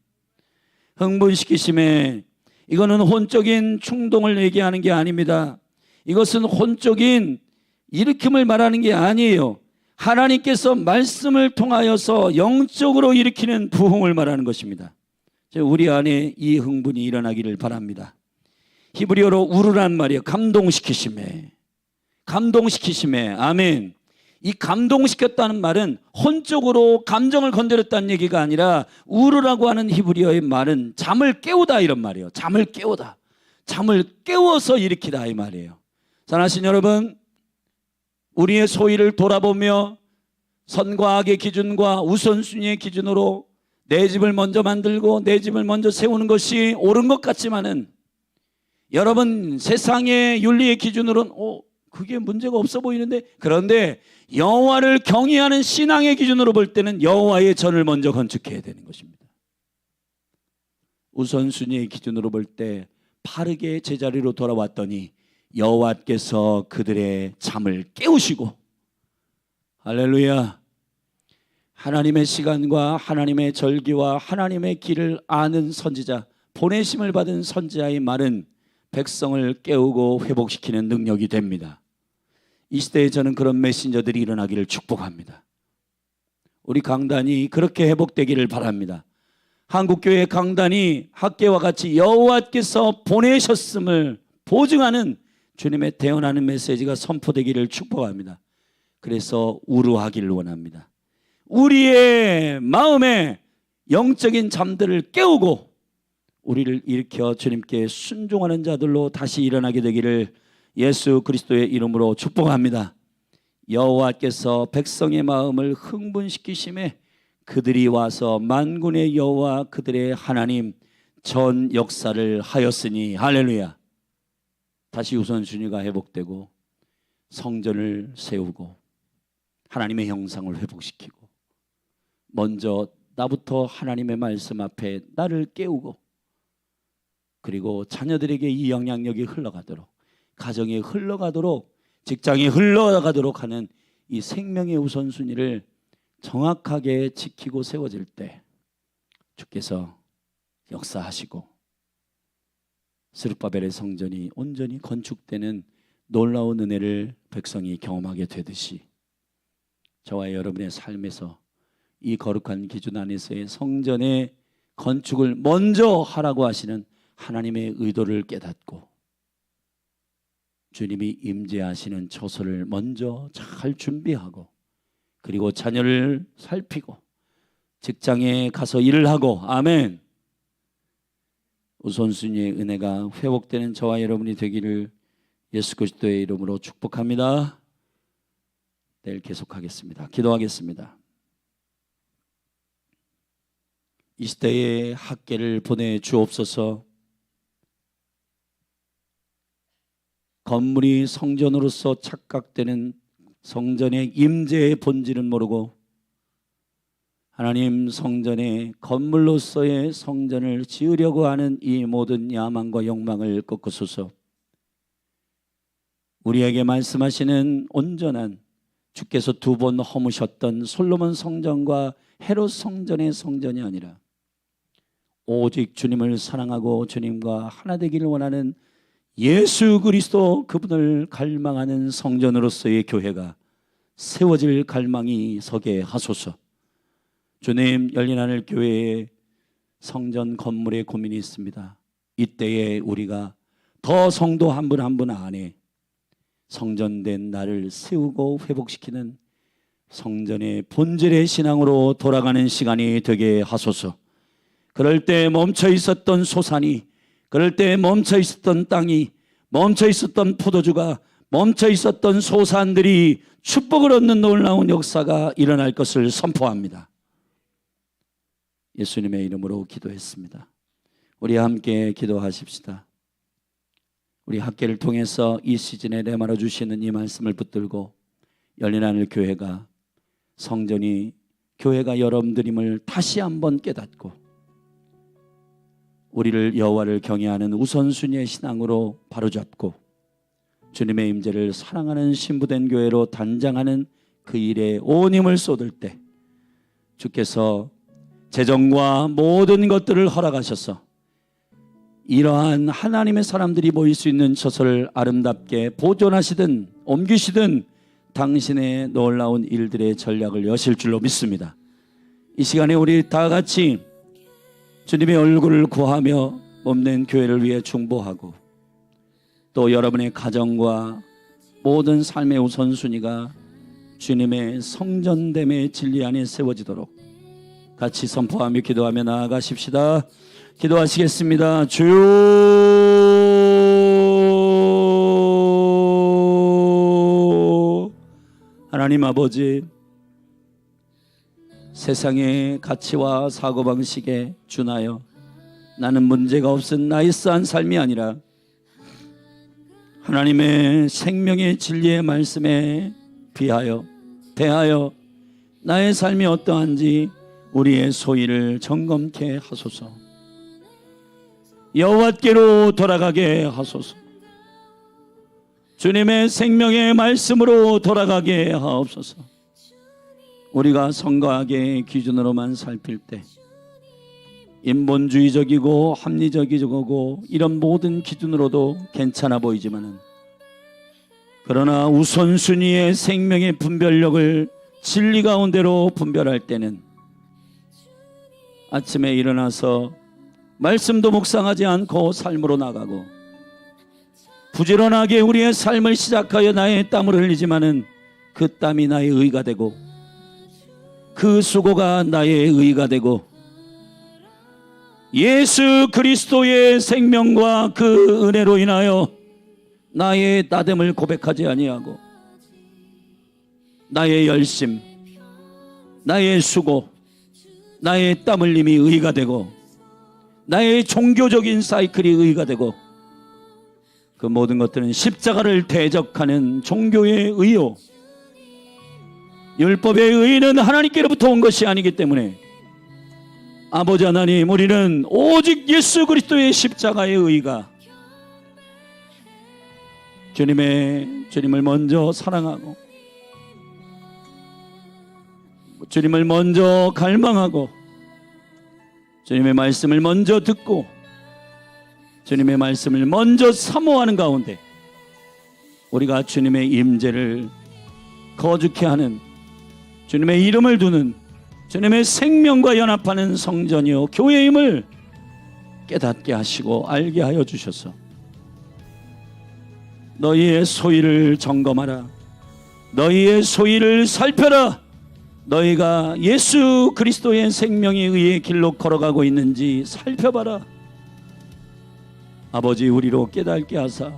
이거는 혼적인 충동을 얘기하는 게 아닙니다. 이것은 혼적인 일으킴을 말하는 게 아니에요. 하나님께서 말씀을 통하여서 영적으로 일으키는 부흥을 말하는 것입니다. 우리 안에 이 흥분이 일어나기를 바랍니다. 히브리어로 우르란 말이에요. 감동시키심에. 아멘. 이 감동시켰다는 말은 혼적으로 감정을 건드렸다는 얘기가 아니라 우르라고 하는 히브리어의 말은 잠을 깨우다 이런 말이에요. 잠을 깨워서 일으키다 이 말이에요. 사랑하신 여러분, 우리의 소위를 돌아보며 선과 악의 기준과 우선순위의 기준으로 내 집을 먼저 만들고 내 집을 먼저 세우는 것이 옳은 것 같지만은 여러분 세상의 윤리의 기준으로는 그게 문제가 없어 보이는데, 그런데 여호와를 경외하는 신앙의 기준으로 볼 때는 여호와의 전을 먼저 건축해야 되는 것입니다. 우선순위의 기준으로 볼 때 바르게 제자리로 돌아왔더니 여호와께서 그들의 잠을 깨우시고, 할렐루야, 하나님의 시간과 하나님의 절기와 하나님의 길을 아는 선지자, 보내심을 받은 선지자의 말은 백성을 깨우고 회복시키는 능력이 됩니다. 이 시대에 저는 그런 메신저들이 일어나기를 축복합니다. 우리 강단이 그렇게 회복되기를 바랍니다. 한국교회 강단이 학개와 같이 여호와께서 보내셨음을 보증하는 주님의 대언하는 메시지가 선포되기를 축복합니다. 그래서 우루하기를 원합니다. 우리의 마음에 영적인 잠들을 깨우고 우리를 일으켜 주님께 순종하는 자들로 다시 일어나게 되기를 예수 그리스도의 이름으로 축복합니다. 여호와께서 백성의 마음을 흥분시키심에 그들이 와서 만군의 여호와 그들의 하나님 전 역사를 하였으니, 할렐루야. 다시 우선순위가 회복되고 성전을 세우고 하나님의 형상을 회복시키고 먼저 나부터 하나님의 말씀 앞에 나를 깨우고, 그리고 자녀들에게 이 영향력이 흘러가도록, 가정에 흘러가도록, 직장에 흘러가도록 하는 이 생명의 우선순위를 정확하게 지키고 세워질 때 주께서 역사하시고 스룹바벨의 성전이 온전히 건축되는 놀라운 은혜를 백성이 경험하게 되듯이 저와 여러분의 삶에서 이 거룩한 기준 안에서의 성전의 건축을 먼저 하라고 하시는 하나님의 의도를 깨닫고 주님이 임재하시는 처소를 먼저 잘 준비하고, 그리고 자녀를 살피고 직장에 가서 일을 하고, 아멘, 우선순위의 은혜가 회복되는 저와 여러분이 되기를 예수 그리스도의 이름으로 축복합니다. 내일 계속하겠습니다. 기도하겠습니다. 이 시대에 학개를 보내 주옵소서. 건물이 성전으로서 착각되는 성전의 임재의 본질은 모르고 하나님 성전의 건물로서의 성전을 지으려고 하는 이 모든 야망과 욕망을 꺾으소서. 우리에게 말씀하시는 온전한 주께서 두 번 허무셨던 솔로몬 성전과 헤롯 성전의 성전이 아니라 오직 주님을 사랑하고 주님과 하나 되기를 원하는 예수 그리스도 그분을 갈망하는 성전으로서의 교회가 세워질 갈망이 서게 하소서. 주님, 열린 하늘 교회에 성전 건물에 고민이 있습니다. 이때에 우리가 더 성도 한 분 한 분 안에 성전된 나를 세우고 회복시키는 성전의 본질의 신앙으로 돌아가는 시간이 되게 하소서. 그럴 때 멈춰 있었던 소산이, 그럴 때 멈춰 있었던 땅이, 멈춰 있었던 포도주가, 멈춰 있었던 소산들이 축복을 얻는 놀라운 역사가 일어날 것을 선포합니다. 예수님의 이름으로 기도했습니다. 우리 함께 기도하십시다. 우리 학계를 통해서 이 시즌에 내말아 주시는 이 말씀을 붙들고 열린 하늘 교회가, 성전이 교회가 여러분들임을 다시 한번 깨닫고 우리를 여호와를 경외하는 우선순위의 신앙으로 바로잡고 주님의 임재를 사랑하는 신부된 교회로 단장하는 그 일에 온 힘을 쏟을 때 주께서 재정과 모든 것들을 허락하셔서 이러한 하나님의 사람들이 모일 수 있는 처소를 아름답게 보존하시든 옮기시든 당신의 놀라운 일들의 전략을 여실 줄로 믿습니다. 이 시간에 우리 다 같이 주님의 얼굴을 구하며 몸된 교회를 위해 중보하고 또 여러분의 가정과 모든 삶의 우선순위가 주님의 성전됨의 진리 안에 세워지도록 같이 선포하며 기도하며 나아가십시다. 기도하시겠습니다. 주여, 하나님 아버지, 세상의 가치와 사고방식에 준하여 나는 문제가 없은 나이스한 삶이 아니라 하나님의 생명의 진리의 말씀에 대하여 나의 삶이 어떠한지 우리의 소위를 점검케 하소서. 여호와께로 돌아가게 하소서. 주님의 생명의 말씀으로 돌아가게 하옵소서. 우리가 성과학의 기준으로만 살필 때 인본주의적이고 합리적이고 이런 모든 기준으로도 괜찮아 보이지만은, 그러나 우선순위의 생명의 분별력을 진리 가운데로 분별할 때는 아침에 일어나서 말씀도 묵상하지 않고 삶으로 나가고 부지런하게 우리의 삶을 시작하여 나의 땀을 흘리지만은 그 땀이 나의 의가 되고 그 수고가 나의 의가 되고 예수 그리스도의 생명과 그 은혜로 인하여 나의 나됨을 고백하지 아니하고 나의 열심, 나의 수고, 나의 땀 흘림이 의가 되고 나의 종교적인 사이클이 의가 되고 그 모든 것들은 십자가를 대적하는 종교의 의요, 율법의 의는 하나님께로부터 온 것이 아니기 때문에 아버지 하나님, 우리는 오직 예수 그리스도의 십자가의 의가 주님을 먼저 사랑하고 주님을 먼저 갈망하고 주님의 말씀을 먼저 듣고 주님의 말씀을 먼저 사모하는 가운데 우리가 주님의 임재를 거룩케 하는, 주님의 이름을 두는, 주님의 생명과 연합하는 성전이요 교회임을 깨닫게 하시고 알게 하여 주셔서 너희의 소위를 점검하라. 너희의 소위를 살펴라. 너희가 예수 그리스도의 생명에 의해 길로 걸어가고 있는지 살펴봐라. 아버지, 우리로 깨닫게 하사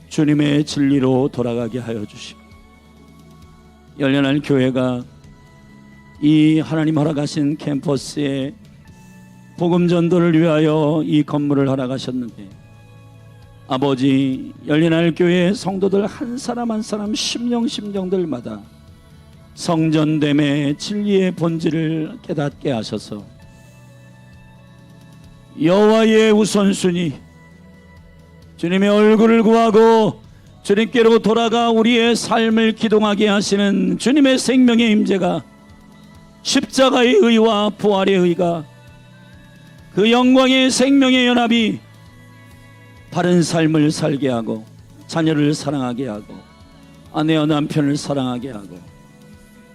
주님의 진리로 돌아가게 하여 주시고 열려날 교회가 이 하나님 허락하신 캠퍼스에 복음 전도를 위하여 이 건물을 허락하셨는데 아버지, 열려날 교회 성도들 한 사람 한 사람 심령들마다 성전됨의 진리의 본질을 깨닫게 하셔서 여호와의 우선순위, 주님의 얼굴을 구하고 주님께로 돌아가 우리의 삶을 기동하게 하시는 주님의 생명의 임재가, 십자가의 의와 부활의 의가, 그 영광의 생명의 연합이 바른 삶을 살게 하고 자녀를 사랑하게 하고 아내와 남편을 사랑하게 하고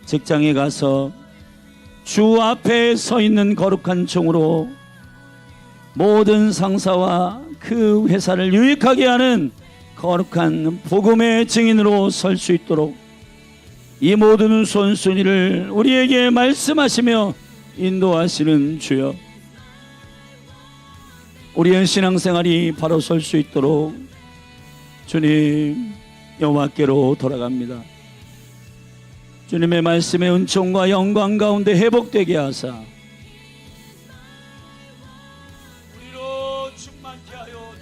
직장에 가서 주 앞에 서 있는 거룩한 종으로 모든 상사와 그 회사를 유익하게 하는 거룩한 복음의 증인으로 설 수 있도록 이 모든 손순이를 우리에게 말씀하시며 인도하시는 주여, 우리의 신앙생활이 바로 설 수 있도록 주님 여호와께로 돌아갑니다. 주님의 말씀의 은총과 영광 가운데 회복되게 하사 우리로 충만케 하여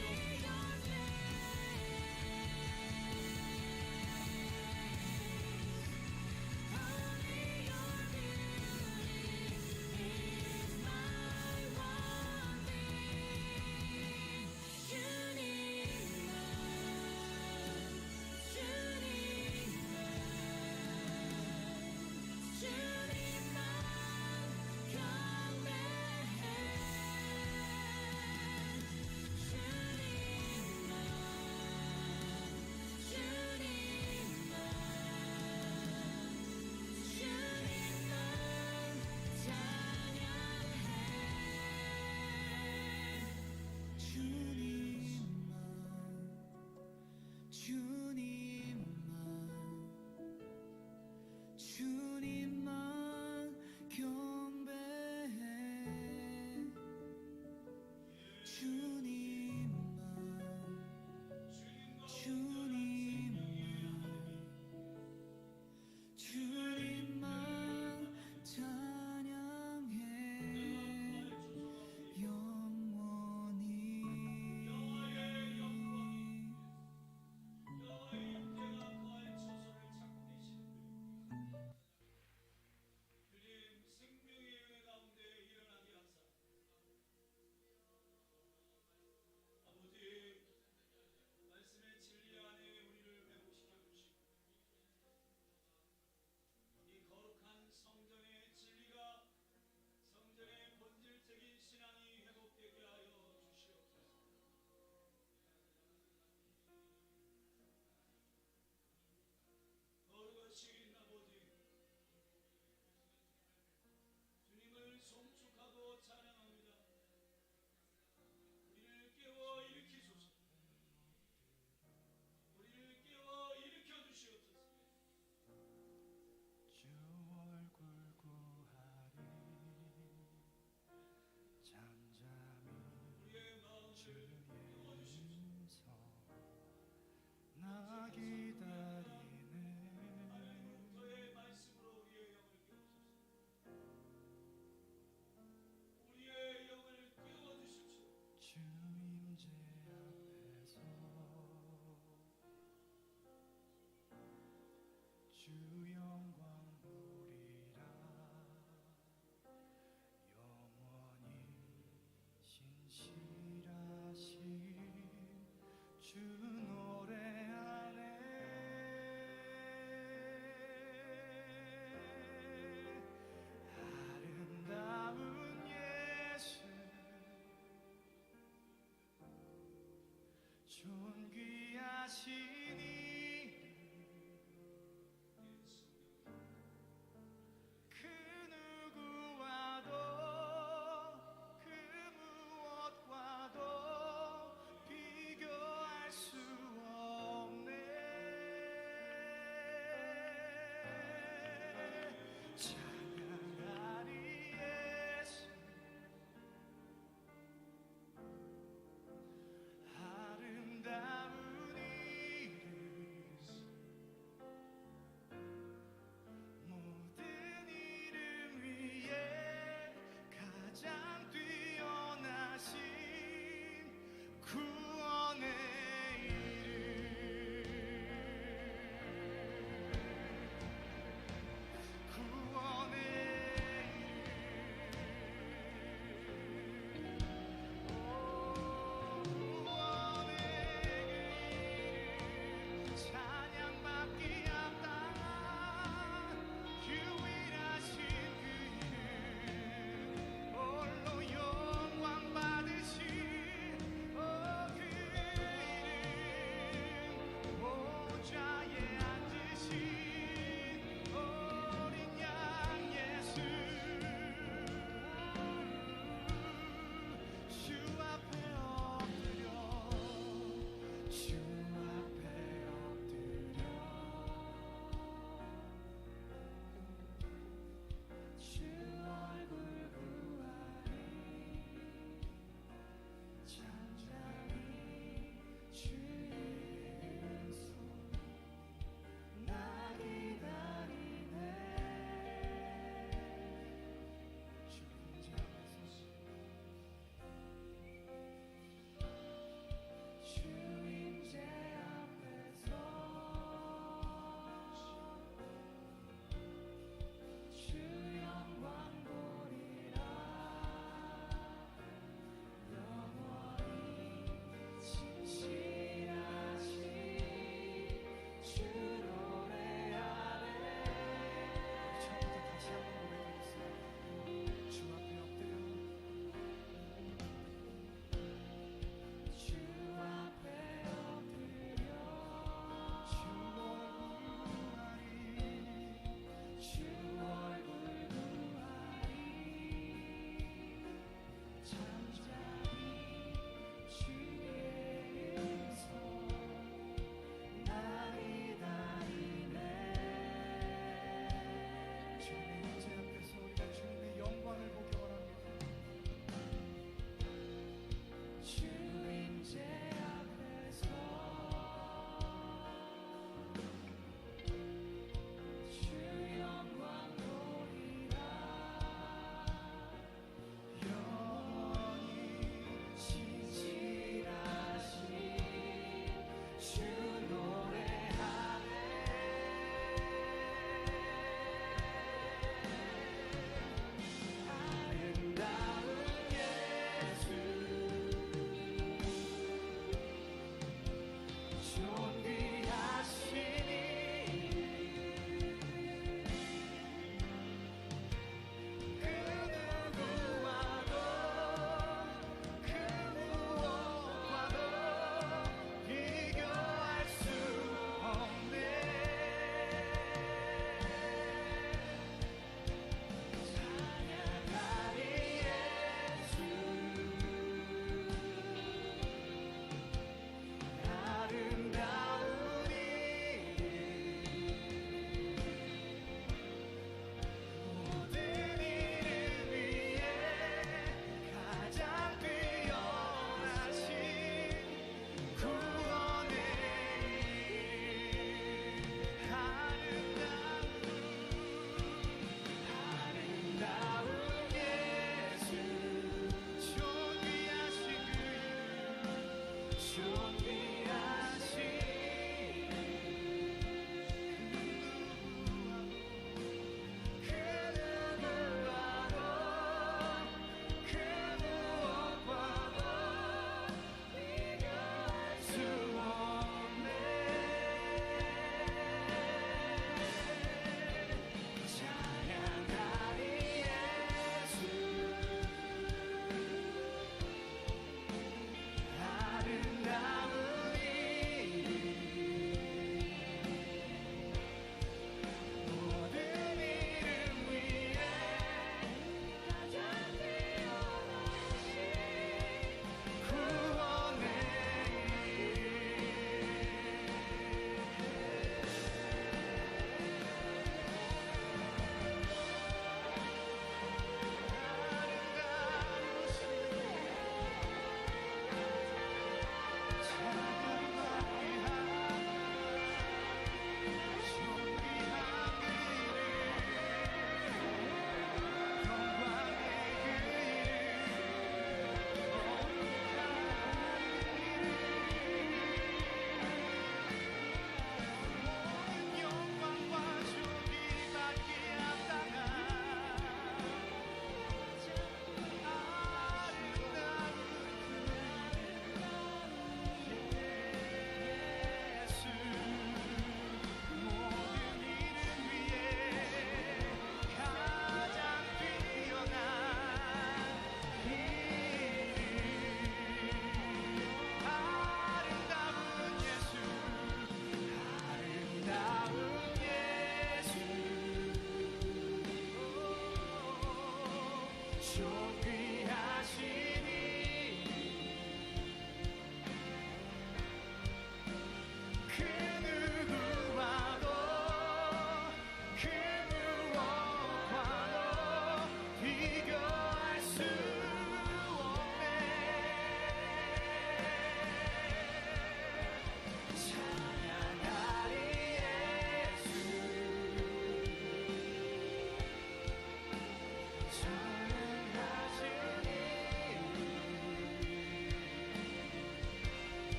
주옵소서.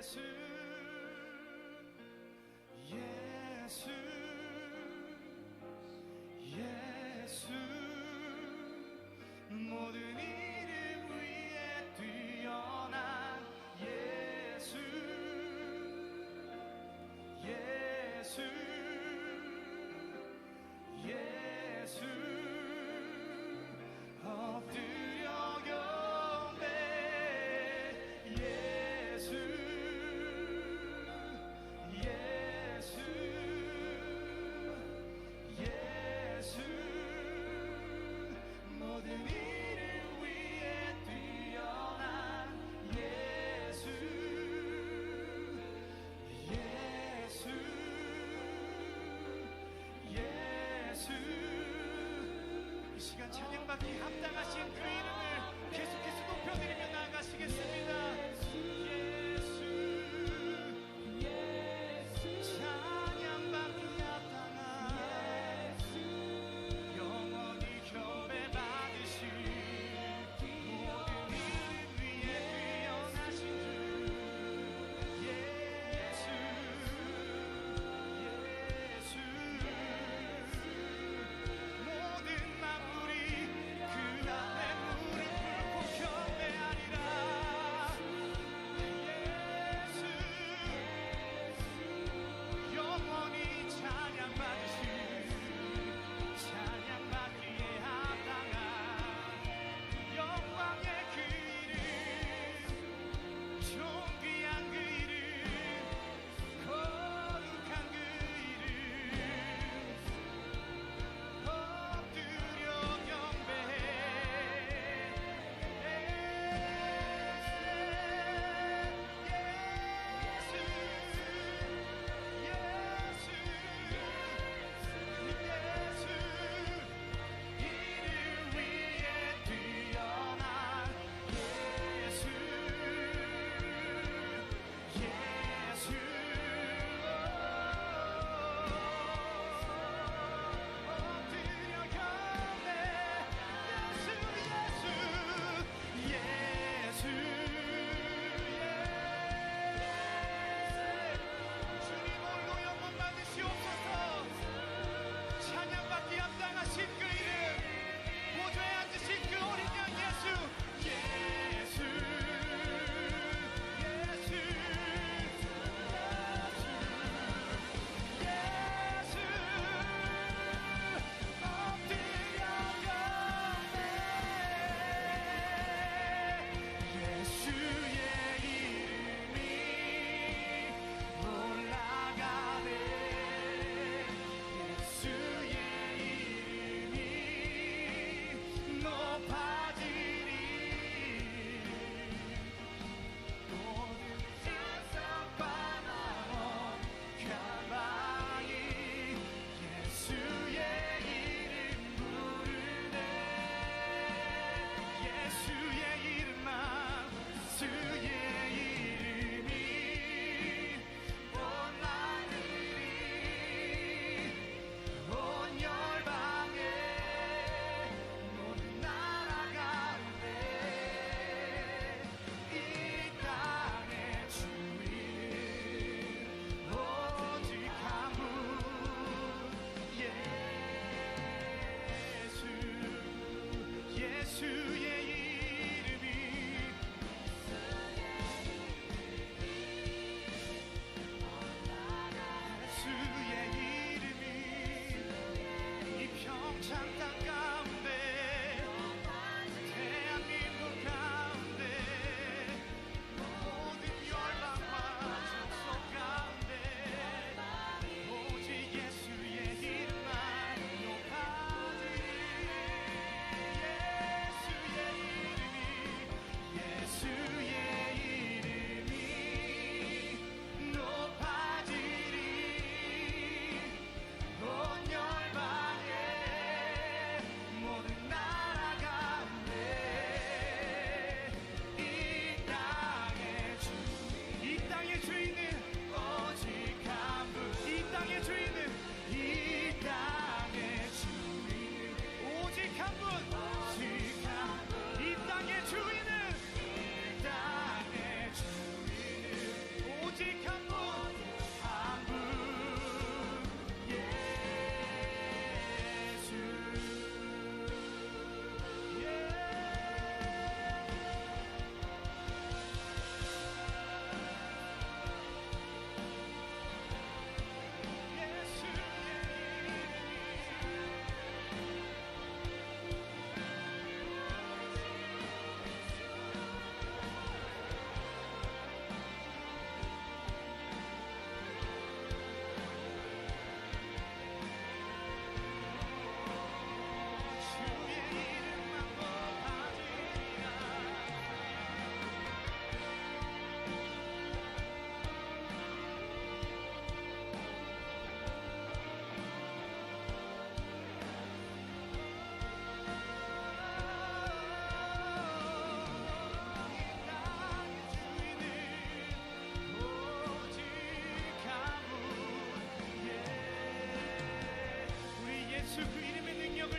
예수 예수 모든 이름 위에 뛰어난 예수 예수 예수 엎드려 경배 예수 예수 예수 모든 이름 위에 뛰어난 예수 예수 예수 이 시간 찬양받기 합당하신 그 이름을 계속해서 높여드리며 나아가시겠습니다. 예수 찬양받기 합당한 영원히 경배받으신 모든 이름 위에 뛰어나신 주 예수 예수 모든 만물이 그 앞에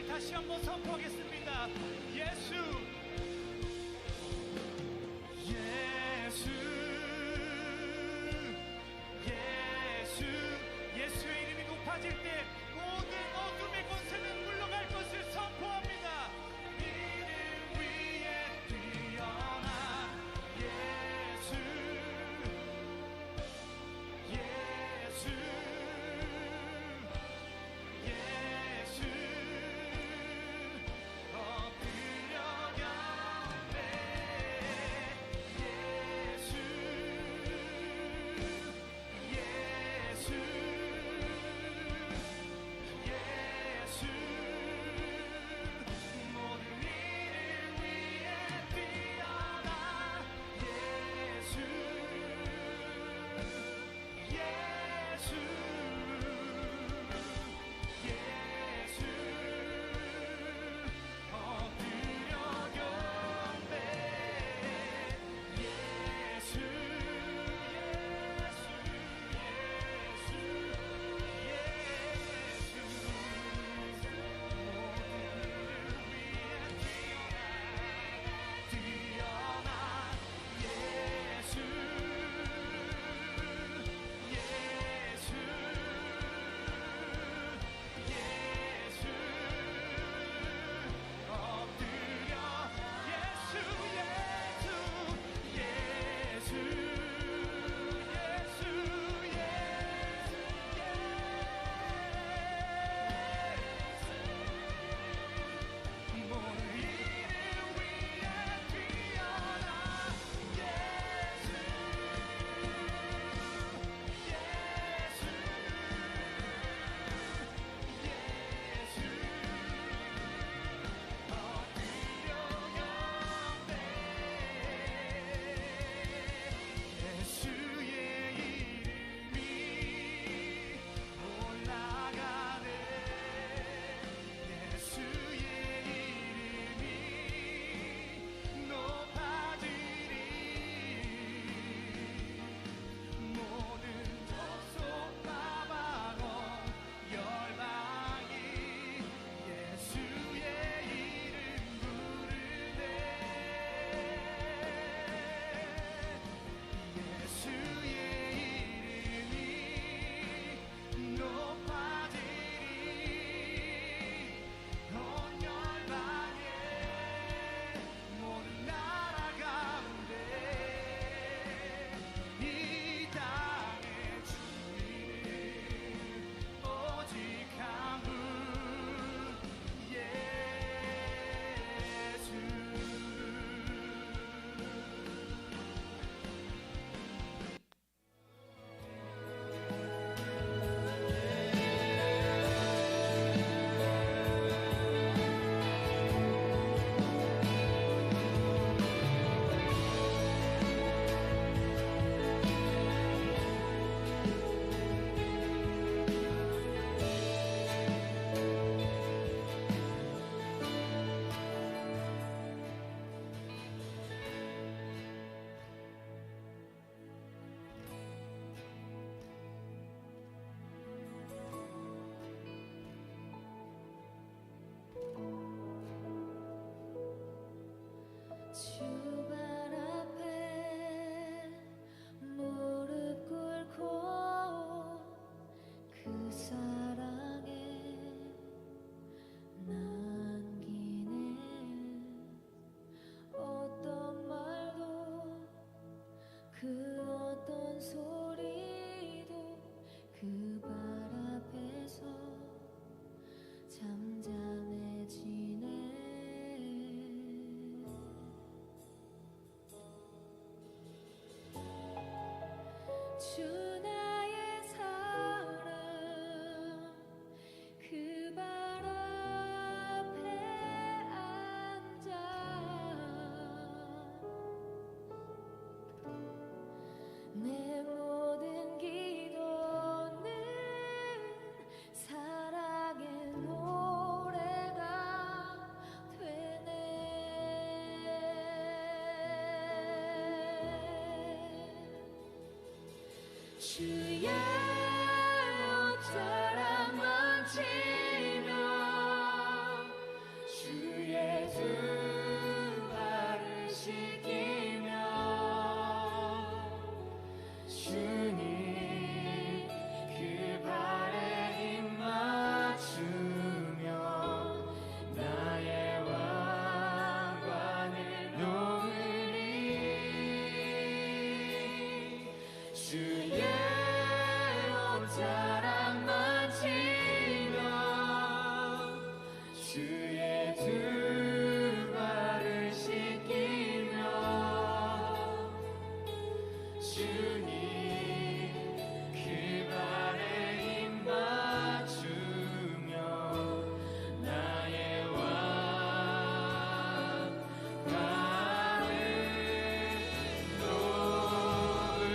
이름을 다시 한번 선포하겠습니다. 예수, 예수, 예수. 예수의 이름이 높아질 때 모든 어둠의 권세는 물러갈 것을 선포합니다. 이름 위에 뛰어난 예수, 예수, 예수. 엎드려 경배, 예수, 예수, 예수. 모든 이름 위에 뛰어난 예수, 예수, 예수. 엎드려 경배, 예수, 예수, 예수, 예수. 뛰어난 예수, 예수, 예수. 엎드려 예수, 예수, 예수, 예수, 예수. 모든 이름 위에 뛰어난 예수, 예수, 예수. 엎드려 경배, 예수의 이름이 올라가네, 예수의 이름이 높아지리. 모든 족속 나바고 열방이 예수의 이름 부르네, 예수의 이름이 높아지리. 온 열방에 모든 나라 가운데 이 땅의 주인은 오직 한 분, 예수. 주발 앞에 무릎 꿇고 그 사랑에 남기네. 어떤 말도 그 어떤 소리도 그 발 앞에서 잠잠해지네. 주 나의 사랑 그 발 앞에 앉아 내 모든 기도는 사랑의 노래가 되네. 주의 옷자락 만지며 주의 옷자락만 치며 주의 두 발을 씻기며 주님 그 발에 힘 맞추며 나의 왕 가는 노을이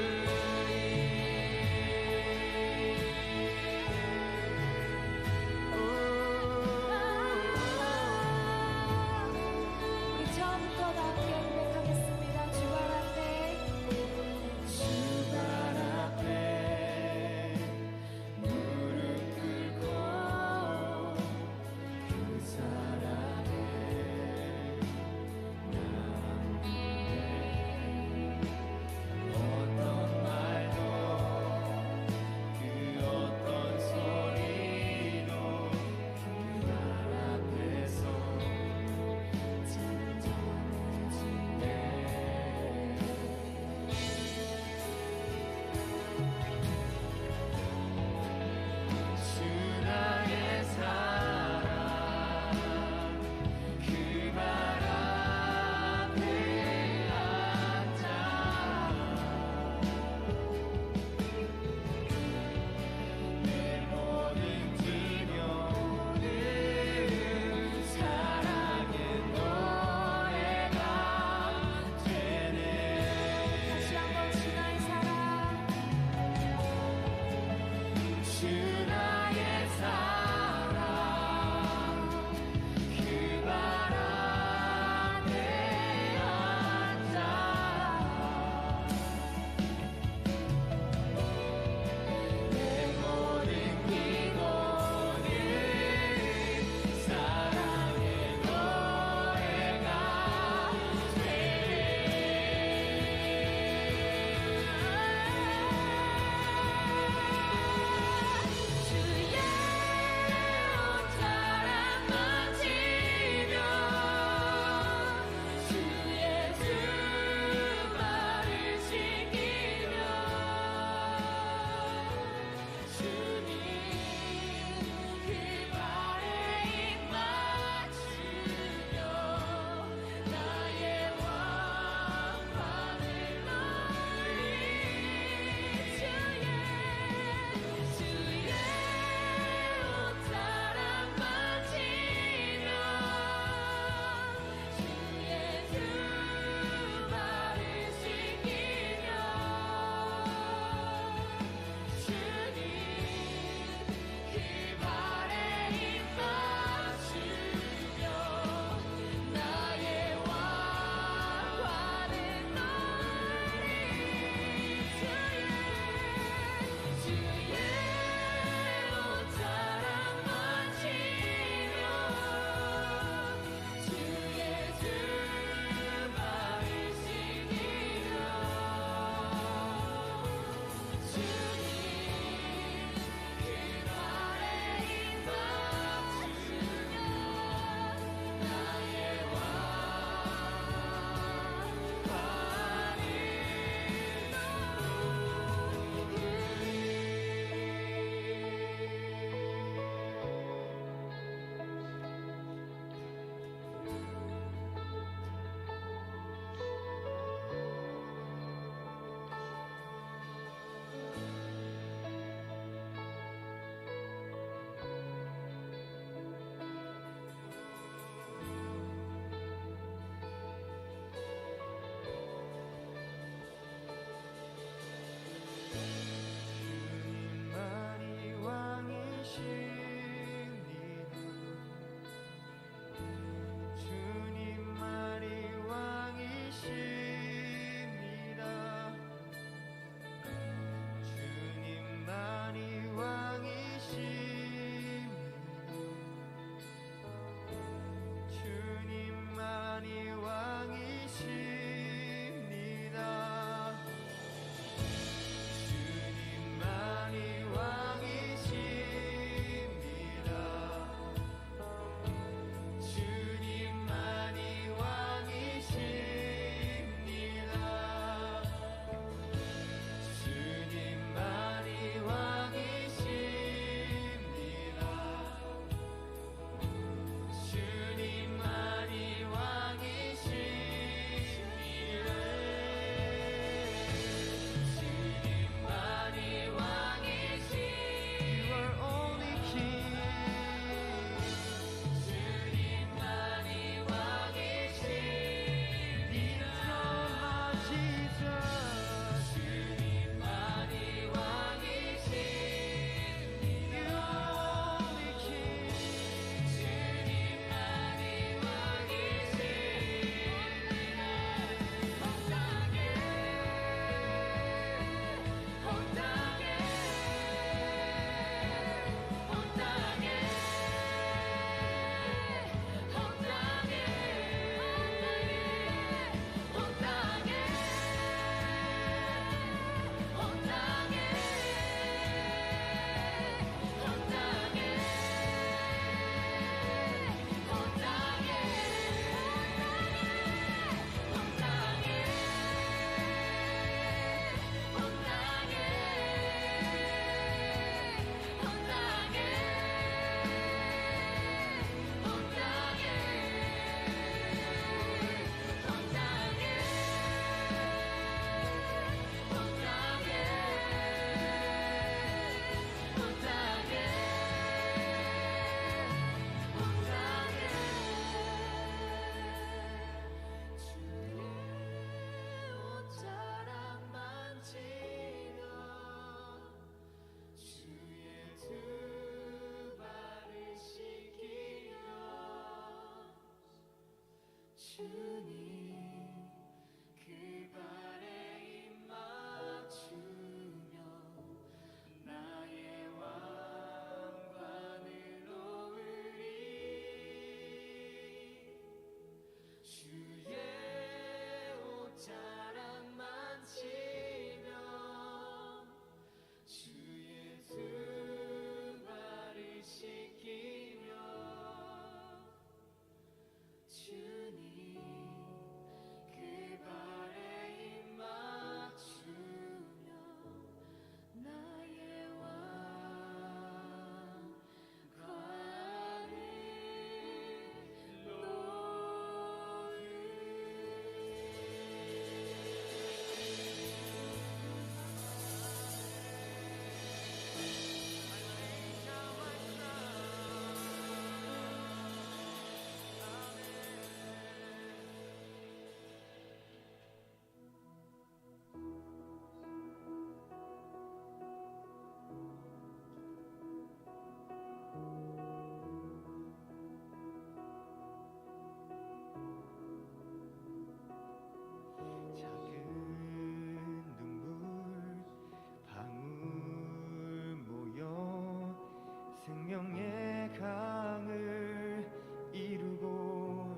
생명의 강을 이루고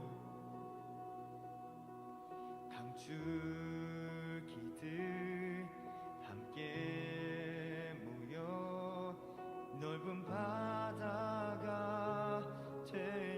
강줄기들 함께 모여 넓은 바다가 되네.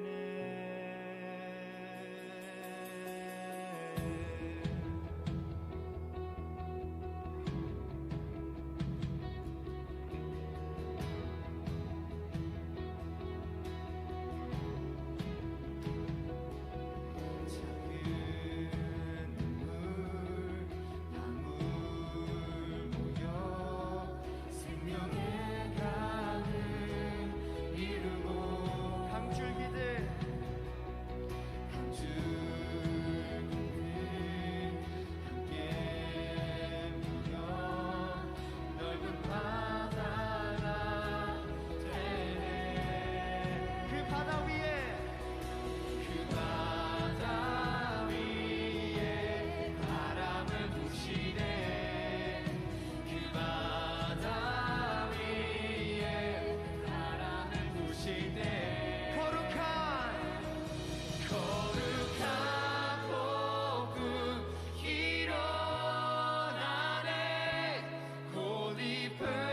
그 바다 위에 바람을 부실 때